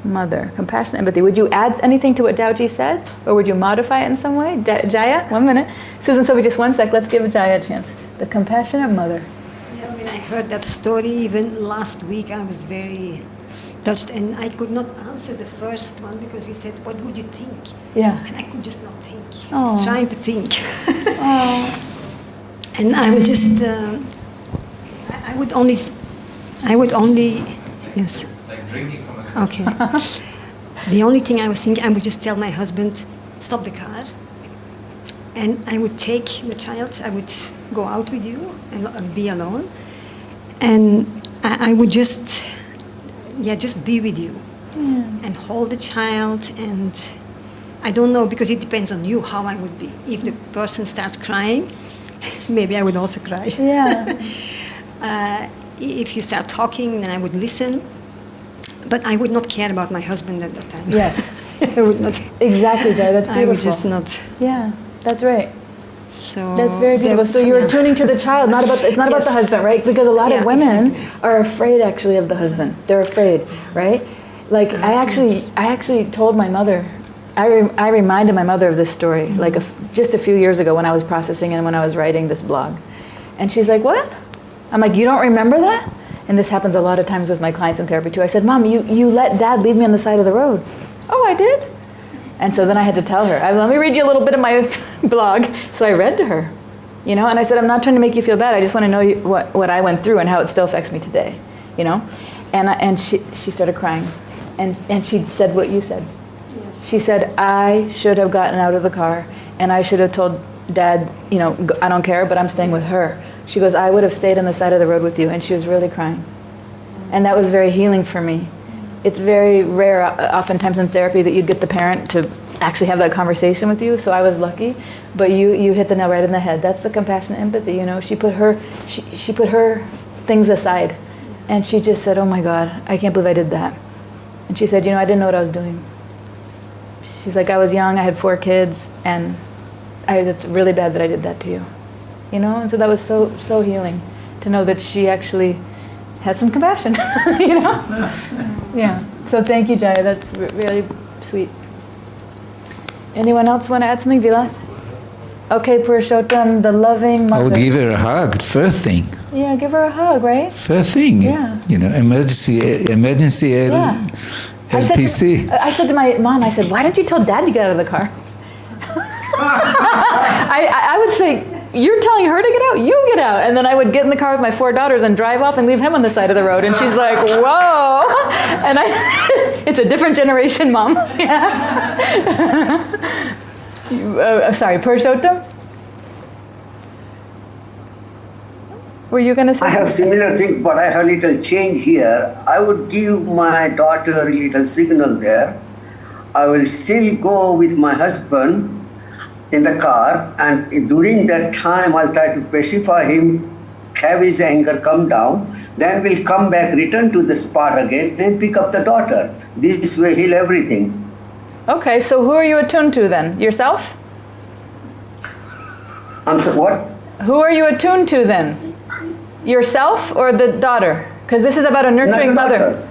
mother. Compassionate empathy. Would you add anything to what Daoji said? Or would you modify it in some way? Jaya, 1 minute. Susan, Sophie, just 1 sec. Let's give Jaya a chance. The compassionate mother. Yeah, when I heard that story, even last week, I was very touched, and I could not answer the first one because you said, what would you think? Yeah. And I could just not think. Aww. I was trying to think. And I would just, I would only, yes. Like drinking from a Okay. The only thing I was thinking, I would just tell my husband, stop the car. And I would take the child, I would go out with you and be alone. And I would just be with you and hold the child. And I don't know, because it depends on you how I would be. If the person starts crying, maybe I would also cry. Yeah. If you start talking, then I would listen. But I would not care about my husband at that time. Yes. I would not. Exactly, Jaya. That's beautiful. I would just not. Yeah, that's right. So that's very beautiful. So you're attuning to the child, not about it's not about the husband, right? Because a lot of women are afraid actually of the husband. They're afraid, right? Like I actually told my mother, I reminded my mother of this story like just a few years ago when I was processing and when I was writing this blog, and she's like, "What?" I'm like, "You don't remember that?" And this happens a lot of times with my clients in therapy too. I said, "Mom, you let Dad leave me on the side of the road." "Oh, I did." And so then I had to tell her, let me read you a little bit of my blog. So I read to her, and I said, I'm not trying to make you feel bad. I just want to know what I went through and how it still affects me today, And she started crying. And she said what you said. Yes. She said, I should have gotten out of the car and I should have told Dad, I don't care, but I'm staying with her. She goes, I would have stayed on the side of the road with you. And she was really crying. And that was very healing for me. It's very rare, oftentimes in therapy, that you'd get the parent to actually have that conversation with you. So I was lucky, but you hit the nail right in the head. That's the compassionate empathy. She put her things aside, and she just said, "Oh my God, I can't believe I did that." And she said, "I didn't know what I was doing." She's like, "I was young. I had 4 kids, and it's really bad that I did that to you." And so that was so healing to know that she actually had some compassion, Yeah. So thank you, Jaya. That's really sweet. Anyone else want to add something, Vilas? Okay, Purushottam, the loving mother. I would give her a hug, first thing. Yeah, give her a hug, right? First thing. Yeah. Emergency LPC. I said to my mom, I said, why didn't you tell Dad to get out of the car? I would say, you're telling her to get out, you get out. And then I would get in the car with my 4 daughters and drive off and leave him on the side of the road. And she's like, whoa. And it's a different generation, Mom. Sorry, Purushottam? Were you going to say I have something? similar things, but I have a little change here. I would give my daughter a little signal there. I will still go with my husband in the car, and during that time I'll try to pacify him, have his anger come down, then we'll come back, return to the spot again, and pick up the daughter. This way heal everything. Okay, so who are you attuned to then? Yourself? I'm sorry, what? Who are you attuned to then? Yourself or the daughter? Because this is about a nurturing Not the mother. daughter.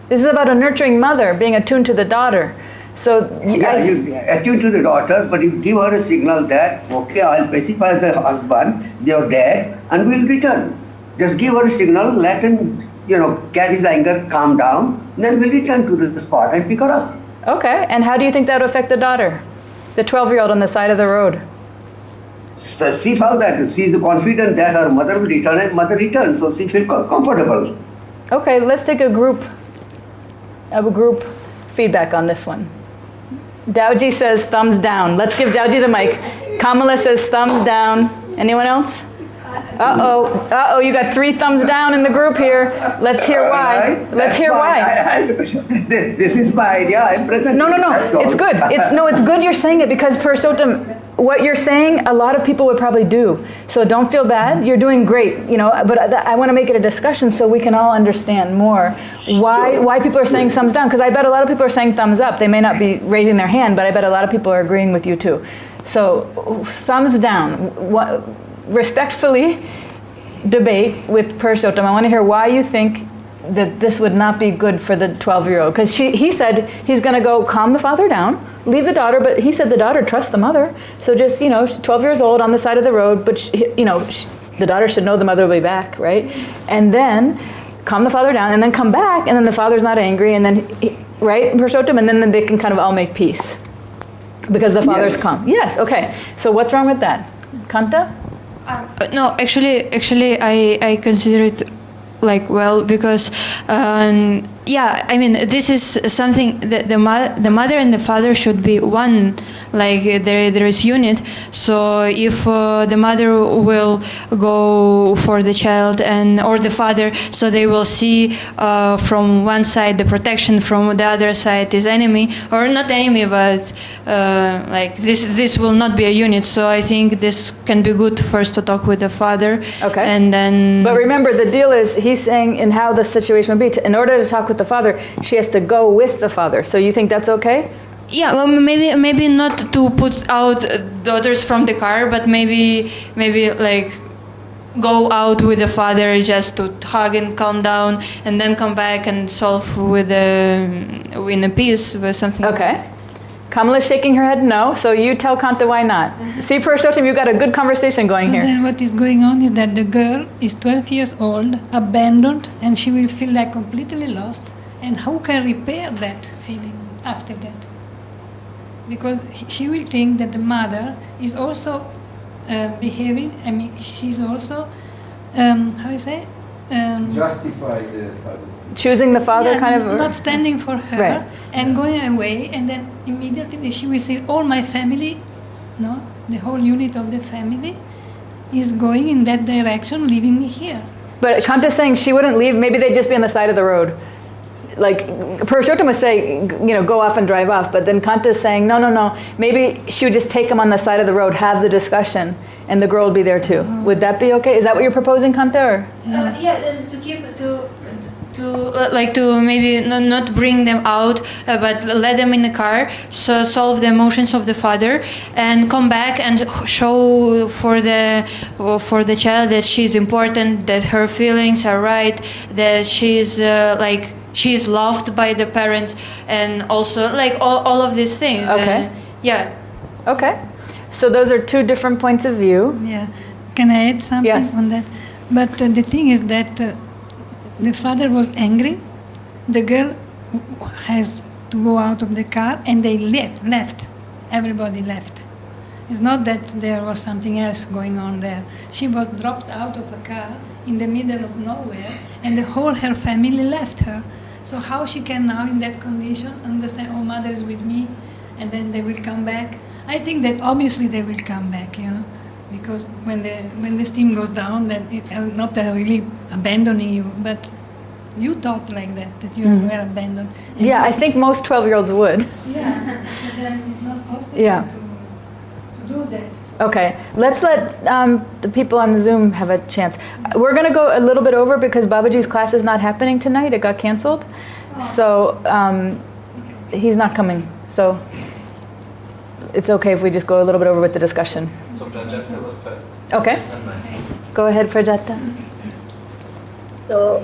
This is about a nurturing mother being attuned to the daughter. So Yeah, you attune to the daughter, but you give her a signal that, okay, I'll pacify the husband, your dad, and we'll return. Just give her a signal, let him, get his anger, calm down, then we'll return to the spot and pick her up. Okay, and how do you think that will affect the daughter? The 12-year-old on the side of the road. So she felt that she is confident that her mother will return and mother returns, so she feels comfortable. Okay, let's take a group feedback on this one. Dowji says thumbs down. Let's give Dowji the mic. Kamala says thumbs down. Anyone else? Uh-oh, you got 3 thumbs down in the group here. Let's hear why. Let's hear why. This is my idea. I'm present. No. It's good. It's good you're saying it because Purushottam, what you're saying, a lot of people would probably do. So don't feel bad. You're doing great, but I want to make it a discussion so we can all understand more why people are saying thumbs down. Because I bet a lot of people are saying thumbs up. They may not be raising their hand, but I bet a lot of people are agreeing with you too. So thumbs down. Respectfully debate with Purushottam. I want to hear why you think that this would not be good for the 12-year-old. Because he said he's going to go calm the father down, leave the daughter, but he said the daughter trusts the mother. So just, 12 years old on the side of the road, but, the daughter should know the mother will be back, right? And then calm the father down, and then come back, and then the father's not angry, and then, right, Purushottam, and then they can kind of all make peace. Because the father's calm. Yes, okay. So what's wrong with that? Kanta? No, actually, I consider it because, this is something that the mother and the father should be one. There is unit. So if the mother will go for the child or the father, so they will see from one side the protection, from the other side is enemy, or not enemy, but this will not be a unit. So I think this can be good first to talk with the father. Okay. And then. But remember, the deal is he's saying in how the situation would be. In order to talk with the father, she has to go with the father. So you think that's okay? Yeah, well, maybe not to put out daughters from the car, but maybe go out with the father just to hug and calm down, and then come back and solve in a peace with something. Okay. Kamala's shaking her head no, so you tell Kanta why not. See, Purushottam, you've got a good conversation going here. So then what is going on is that the girl is 12 years old, abandoned, and she will feel completely lost. And how can repair that feeling after that? Because she will think that the mother is also behaving, she's also, justify the father's choosing the father not standing for her, right. And going away, and then immediately she will see all my family, the whole unit of the family is going in that direction, leaving me here. But Kanta's saying she wouldn't leave, maybe they'd just be on the side of the road. Purushottam was saying, go off and drive off, but then Kanta's saying, no, maybe she would just take him on the side of the road, have the discussion, and the girl would be there too. Would that be okay? Is that what you're proposing, Kanta? Or? To keep to maybe not bring them out, but let them in the car, so solve the emotions of the father, and come back and show for the child that she's important, that her feelings are right, that she's she's loved by the parents, and also all of these things. Okay. Yeah. Okay. So those are 2 different points of view. Yeah. Can I add something on that? But the thing is that the father was angry. The girl has to go out of the car, and they left. Everybody left. It's not that there was something else going on there. She was dropped out of a car in the middle of nowhere, and her family left her. So how she can now, in that condition, understand, oh, mother is with me, and then they will come back? I think that obviously they will come back, because when the steam goes down, then it not really abandoning you, but you thought like that you were abandoned. And yeah, I think most 12-year-olds would. Yeah, so then it's not possible to do that. Okay, let's let the people on Zoom have a chance. We're going to go a little bit over because Babaji's class is not happening tonight. It got canceled. So he's not coming. So it's okay if we just go a little bit over with the discussion. So Prajata was first. Okay. Go ahead, Prajata. So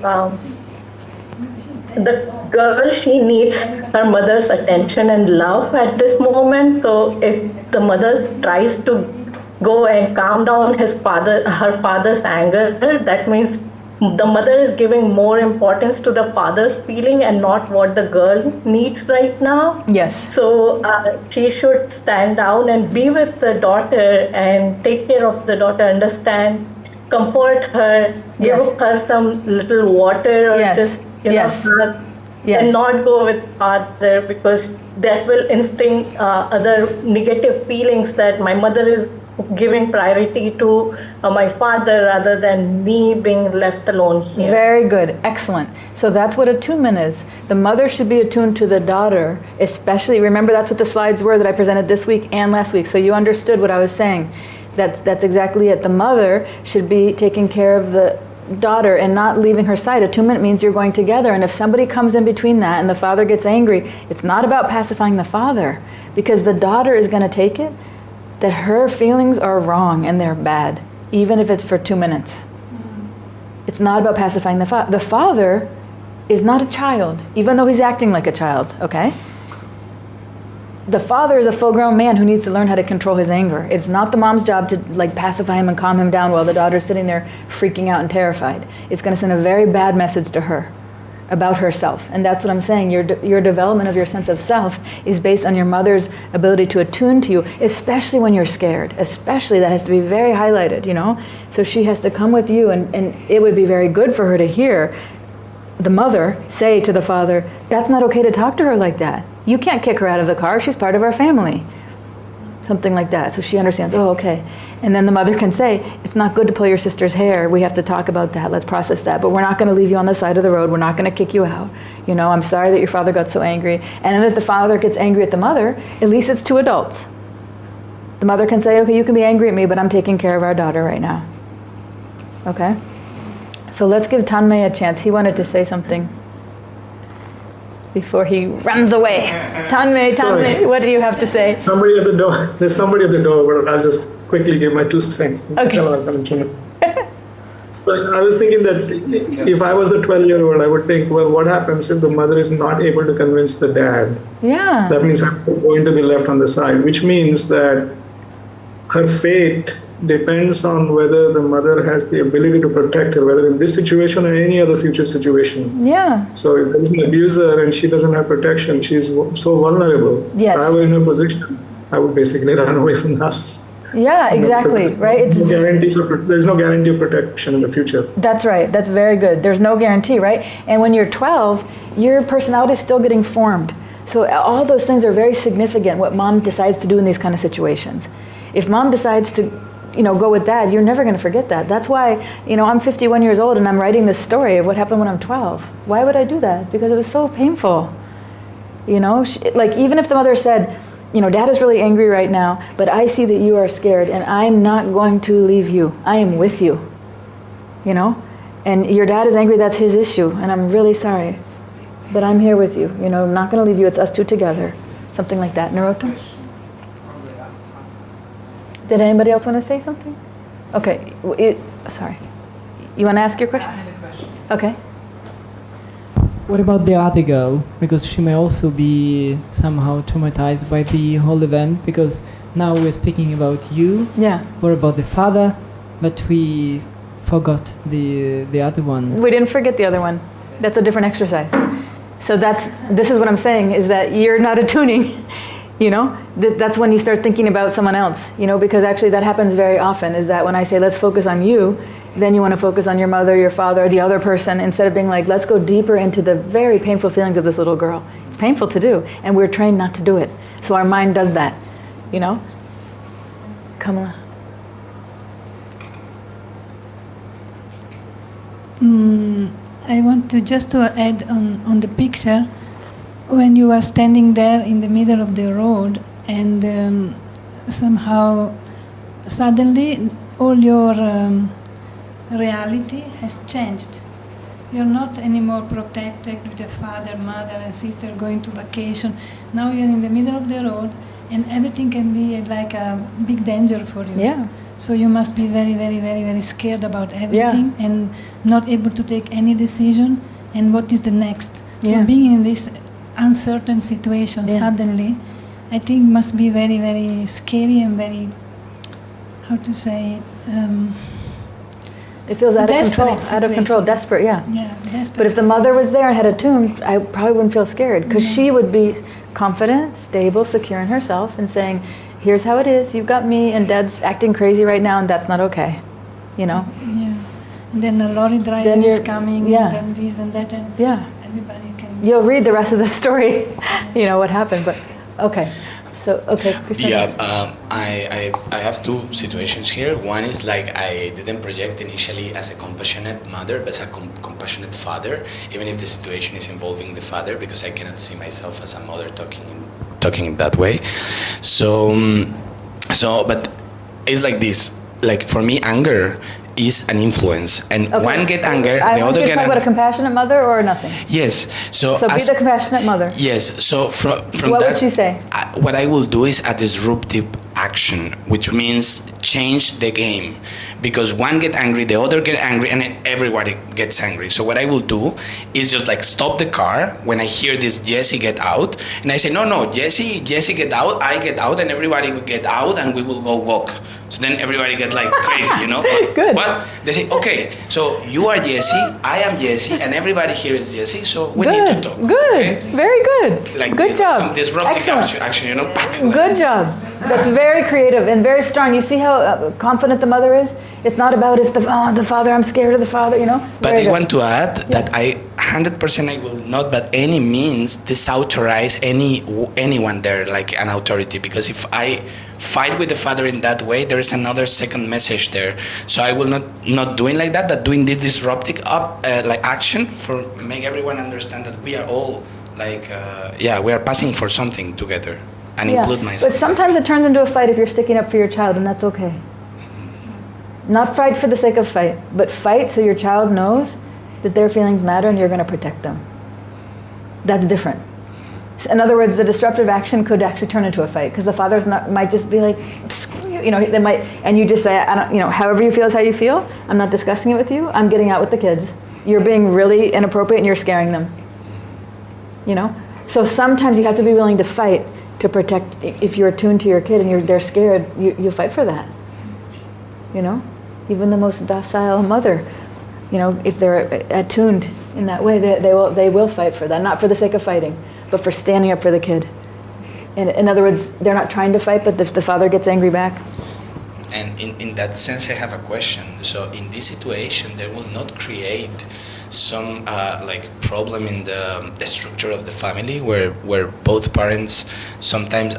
the girl, she needs her mother's attention and love at this moment. So if the mother tries to go and calm down her father's anger, that means the mother is giving more importance to the father's feeling and not what the girl needs right now. Yes. So she should stand down and be with the daughter and take care of the daughter, understand, comfort her, give her some little water or just, hug, and not go with father, because that will instinct other negative feelings that my mother is giving priority to my father rather than me being left alone here. Very good. Excellent. So that's what attunement is. The mother should be attuned to the daughter, especially, remember that's what the slides were that I presented this week and last week, so you understood what I was saying. That's exactly it. The mother should be taking care of the daughter and not leaving her side. Attunement means you're going together, and if somebody comes in between that and the father gets angry, it's not about pacifying the father, because the daughter is going to take it that her feelings are wrong and they're bad, even if it's for 2 minutes. It's not about pacifying the father. The father is not a child, even though he's acting like a child, okay? The father is a full-grown man who needs to learn how to control his anger. It's not the mom's job to pacify him and calm him down while the daughter's sitting there freaking out and terrified. It's going to send a very bad message to her about herself. And that's what I'm saying. Your development of your sense of self is based on your mother's ability to attune to you, especially when you're scared. Especially, that has to be very highlighted, you know? So she has to come with you, and it would be very good for her to hear the mother say to the father, that's not okay to talk to her like that. You can't kick her out of the car. She's part of our family. Something like that. So she understands, oh, okay. And then the mother can say, it's not good to pull your sister's hair. We have to talk about that. Let's process that. But we're not going to leave you on the side of the road. We're not going to kick you out. You know, I'm sorry that your father got so angry. And then if the father gets angry at the mother, at least it's 2 adults. The mother can say, okay, you can be angry at me, but I'm taking care of our daughter right now. Okay? So let's give Tanmay a chance. He wanted to say something before he runs away. Tanmay, what do you have to say? Somebody at the door. There's somebody at the door, but I'll just quickly give my 2 cents. Okay. But I was thinking that if I was the 12-year-old, I would think, well, what happens if the mother is not able to convince the dad? Yeah. That means I'm going to be left on the side, which means that her fate depends on whether the mother has the ability to protect her, whether in this situation or any other future situation. Yeah. So if there's an abuser and she doesn't have protection, she's so vulnerable. Yes. If I were in her position, I would basically run away from the house. Yeah, exactly, right? There's no guarantee of protection in the future. That's right. That's very good. There's no guarantee, right? And when you're 12, your personality is still getting formed. So all those things are very significant, what mom decides to do in these kind of situations. If mom decides to, go with dad, you're never going to forget that. That's why, I'm 51 years old and I'm writing this story of what happened when I'm 12. Why would I do that? Because it was so painful. Even if the mother said, Dad is really angry right now, but I see that you are scared and I'm not going to leave you. I am with you, and your dad is angry, that's his issue, and I'm really sorry, but I'm here with you. I'm not going to leave you. It's us 2 together. Something like that. Narottam? Did anybody else want to say something? Okay. Sorry. You want to ask your question? I have a question. Okay. What about the other girl? Because she may also be somehow traumatized by the whole event, because now we're speaking about you. Yeah. Or about the father, but we forgot the other one. We didn't forget the other one. That's a different exercise. So this is what I'm saying, is that you're not attuning. That's when you start thinking about someone else, because actually that happens very often, is that when I say, let's focus on you, then you want to focus on your mother, your father, the other person, instead of being like, let's go deeper into the very painful feelings of this little girl. It's painful to do, and we're trained not to do it. So our mind does that, Kamala. I want to just to add on the picture, when you are standing there in the middle of the road and somehow suddenly all your reality has changed. You're not anymore protected with the father, mother and sister going to vacation. Now you're in the middle of the road and everything can be like a big danger for you. Yeah. So you must be very, very, very, very scared about everything and not able to take any decision and what is the next. So being in this uncertain situation suddenly, I think must be very, very scary and very, how to say, it feels out of control, desperate, desperate. But if the mother was there and had attuned, I probably wouldn't feel scared because she would be confident, stable, secure in herself and saying, here's how it is, you've got me and Dad's acting crazy right now and that's not okay, you know? Yeah. And then a lorry driver is coming and then this and that and everybody can... You'll read the rest of the story, you know, what happened, but okay. So, Krishna. Yeah, I have two situations here. One is like I didn't project initially as a compassionate mother, but as a compassionate father, even if the situation is involving the father, because I cannot see myself as a mother talking that way. So, but it's like this. Like for me, anger is an influence, and one get anger, the other get. Talk about a compassionate mother or nothing. Yes. So be the compassionate mother. Yes. So from what that, would she say? What I will do is a disruptive action, which means change the game, because one get angry, the other get angry, and then everybody gets angry. So what I will do is just like stop the car when I hear this Jesse get out, and I say no Jesse get out, I get out, and everybody will get out, and we will go walk. So then everybody get like crazy, you know? Good. What? They say, okay, so you are Jesse, I am Jesse, and everybody here is Jesse, so we need to talk. Good. Okay? Very good. Like good job. Some disruptive action, you know? Good job. That's very creative and very strong. You see how confident the mother is? It's not about if the father, I'm scared of the father, you know? But I want to add that 100% I will not by any means disauthorize anyone there like an authority, because if I fight with the father in that way, there is another second message there. So I will not doing like that, but doing this disruptive like action for make everyone understand that we are all like we are passing for something together, and include myself. But sometimes it turns into a fight if you're sticking up for your child, and that's okay. Not fight for the sake of fight, but fight so your child knows that their feelings matter and you're going to protect them. That's different. In other words, the disruptive action could actually turn into a fight because the fathers might just be like, screw you, you know, they might, and you just say, I don't, you know, however you feel is how you feel. I'm not discussing it with you. I'm getting out with the kids. You're being really inappropriate and you're scaring them. You know? So sometimes you have to be willing to fight to protect. If you're attuned to your kid and they're scared, you fight for that. You know? Even the most docile mother, you know, if they're attuned in that way, they will fight for that, not for the sake of fighting, but for standing up for the kid. In other words, they're not trying to fight, but if the father gets angry back. And in that sense, I have a question. So in this situation, they will not create some like problem in the structure of the family where both parents sometimes,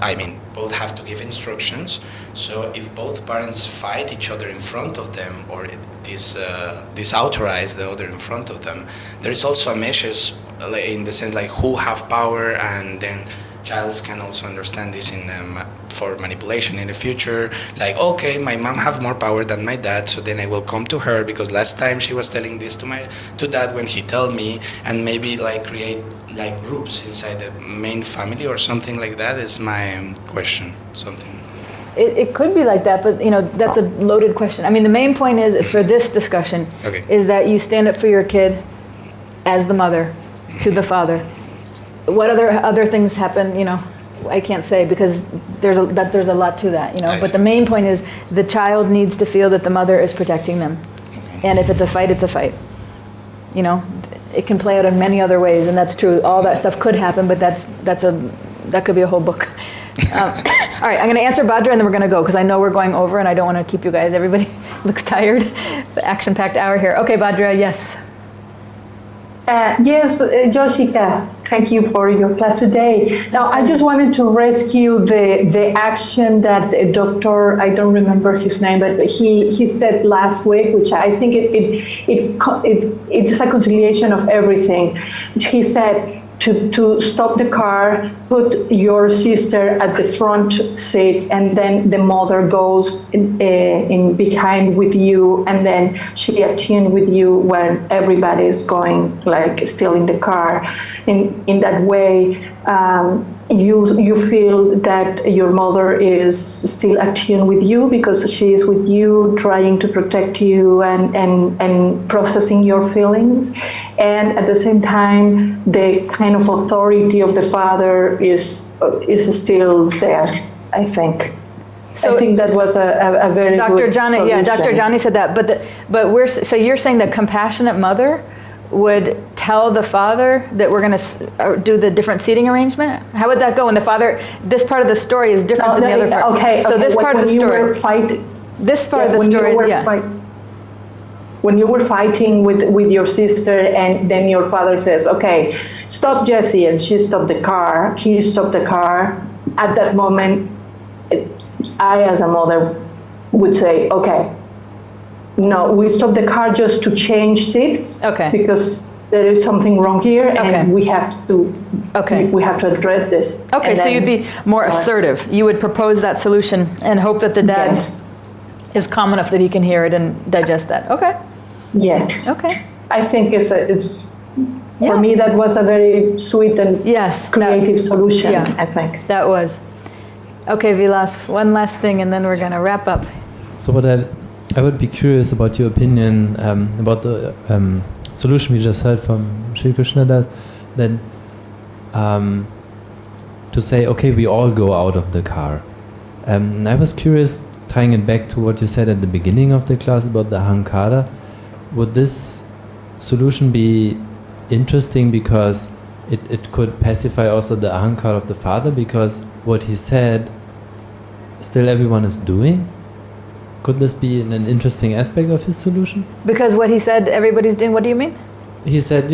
both have to give instructions. So if both parents fight each other in front of them or disauthorize the other in front of them, there is also a message in the sense like who have power, and then childs can also understand this for manipulation in the future. Like, okay, my mom have more power than my dad, so then I will come to her because last time she was telling this to dad when he told me, and maybe like create like groups inside the main family or something like that is my question. Something. It could be like that, but you know that's a loaded question. I mean, the main point is for this discussion is that you stand up for your kid as the mother to the father. What other things happen? You know, I can't say because there's a lot to that. You know, but the main point is the child needs to feel that the mother is protecting them, and if it's a fight, it's a fight. You know, it can play out in many other ways, and that's true. All that stuff could happen, but that could be a whole book. All right, I'm going to answer Bhadra and then we're going to go because I know we're going over and I don't want to keep you guys. Everybody looks tired. The action-packed hour here. Okay, Bhadra, yes. Yes, Joshika, thank you for your class today. Now, I just wanted to rescue the action that a doctor, I don't remember his name, but he said last week, which I think it's a conciliation of everything. He said to stop the car, put your sister at the front seat, and then the mother goes in behind with you, and then she attuned with you when everybody is going like still in the car. In that way, you feel that your mother is still attuned with you because she is with you, trying to protect you and processing your feelings. And at the same time, the kind of authority of the father is still there, I think. So I think that was a very good solution. Yeah, Dr. Johnny said that. So you're saying the compassionate mother would tell the father that we're going to do the different seating arrangement? How would that go when the father, this part of the story is different than the other part? Okay, so this part of the story, this part of the story, when you were fighting with your sister, and then your father says, okay, stop Jessie, and she stopped the car, he stopped the car, at that moment, I as a mother would say, okay, no, we stopped the car just to change seats, because there is something wrong here, and we have to address this. Okay, so you'd be more assertive. You would propose that solution and hope that the dad is calm enough that he can hear it and digest that. Okay. Yes. Okay. I think it's for me that was a very sweet and creative solution. Yeah, I think that was. Okay, Vilas, one last thing, and then we're going to wrap up. So what I would be curious about your opinion about the solution we just heard from Sri Krishna Das, that to say, okay, we all go out of the car. And I was curious, tying it back to what you said at the beginning of the class about the ahankara, would this solution be interesting because it could pacify also the ahankara of the father, because what he said, still everyone is doing? Could this be an interesting aspect of his solution? Because what he said, everybody's doing, what do you mean? He said,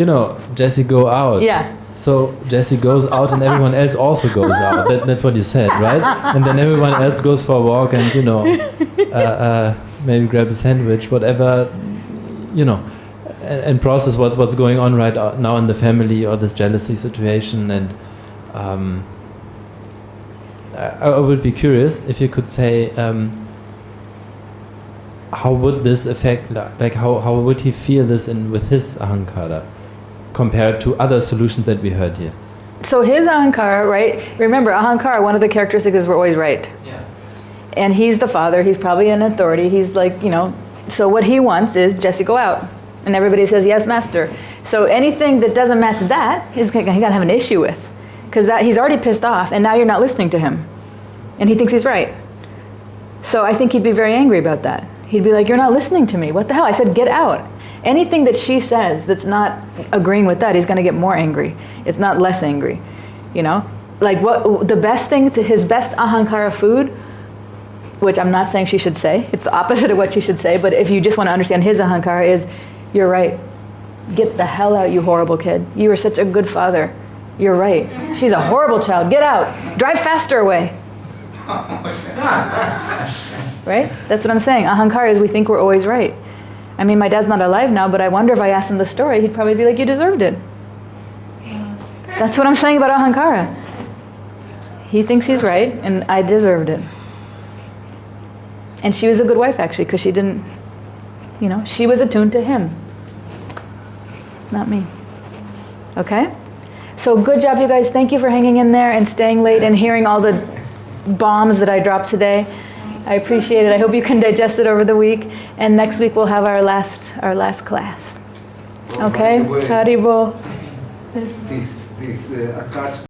Jessie, go out. Yeah. So Jessie goes out and everyone else also goes out. That's what you said, right? And then everyone else goes for a walk and, maybe grab a sandwich, whatever, and process what's going on right now in the family or this jealousy situation. And I would be curious if you could say, how would this affect, how would he feel this with his ahankara compared to other solutions that we heard here? So his ahankara, right? Remember, ahankara, one of the characteristics is we're always right. Yeah. And he's the father, he's probably an authority, he's like, so what he wants is, Jessie, go out. And everybody says, yes, master. So anything that doesn't match that, he's going to have an issue with. Because he's already pissed off, and now you're not listening to him. And he thinks he's right. So I think he'd be very angry about that. He'd be like, you're not listening to me. What the hell? I said, get out. Anything that she says that's not agreeing with that, he's going to get more angry. It's not less angry. Like what the best thing to his best ahankara food, which I'm not saying she should say. It's the opposite of what she should say. But if you just want to understand his ahankara is, you're right. Get the hell out, you horrible kid. You are such a good father. You're right. She's a horrible child. Get out. Drive faster away. Right? That's what I'm saying. Ahankara is we think we're always right. I mean, my dad's not alive now, but I wonder if I asked him the story, he'd probably be like, you deserved it. That's what I'm saying about ahankara. He thinks he's right, and I deserved it. And she was a good wife, actually, because she didn't, she was attuned to him. Not me. Okay? So good job, you guys. Thank you for hanging in there and staying late and hearing all the bombs that I dropped today. I appreciate it. I hope you can digest it over the week. And next week we'll have our last class. Okay? Haribol. This attachment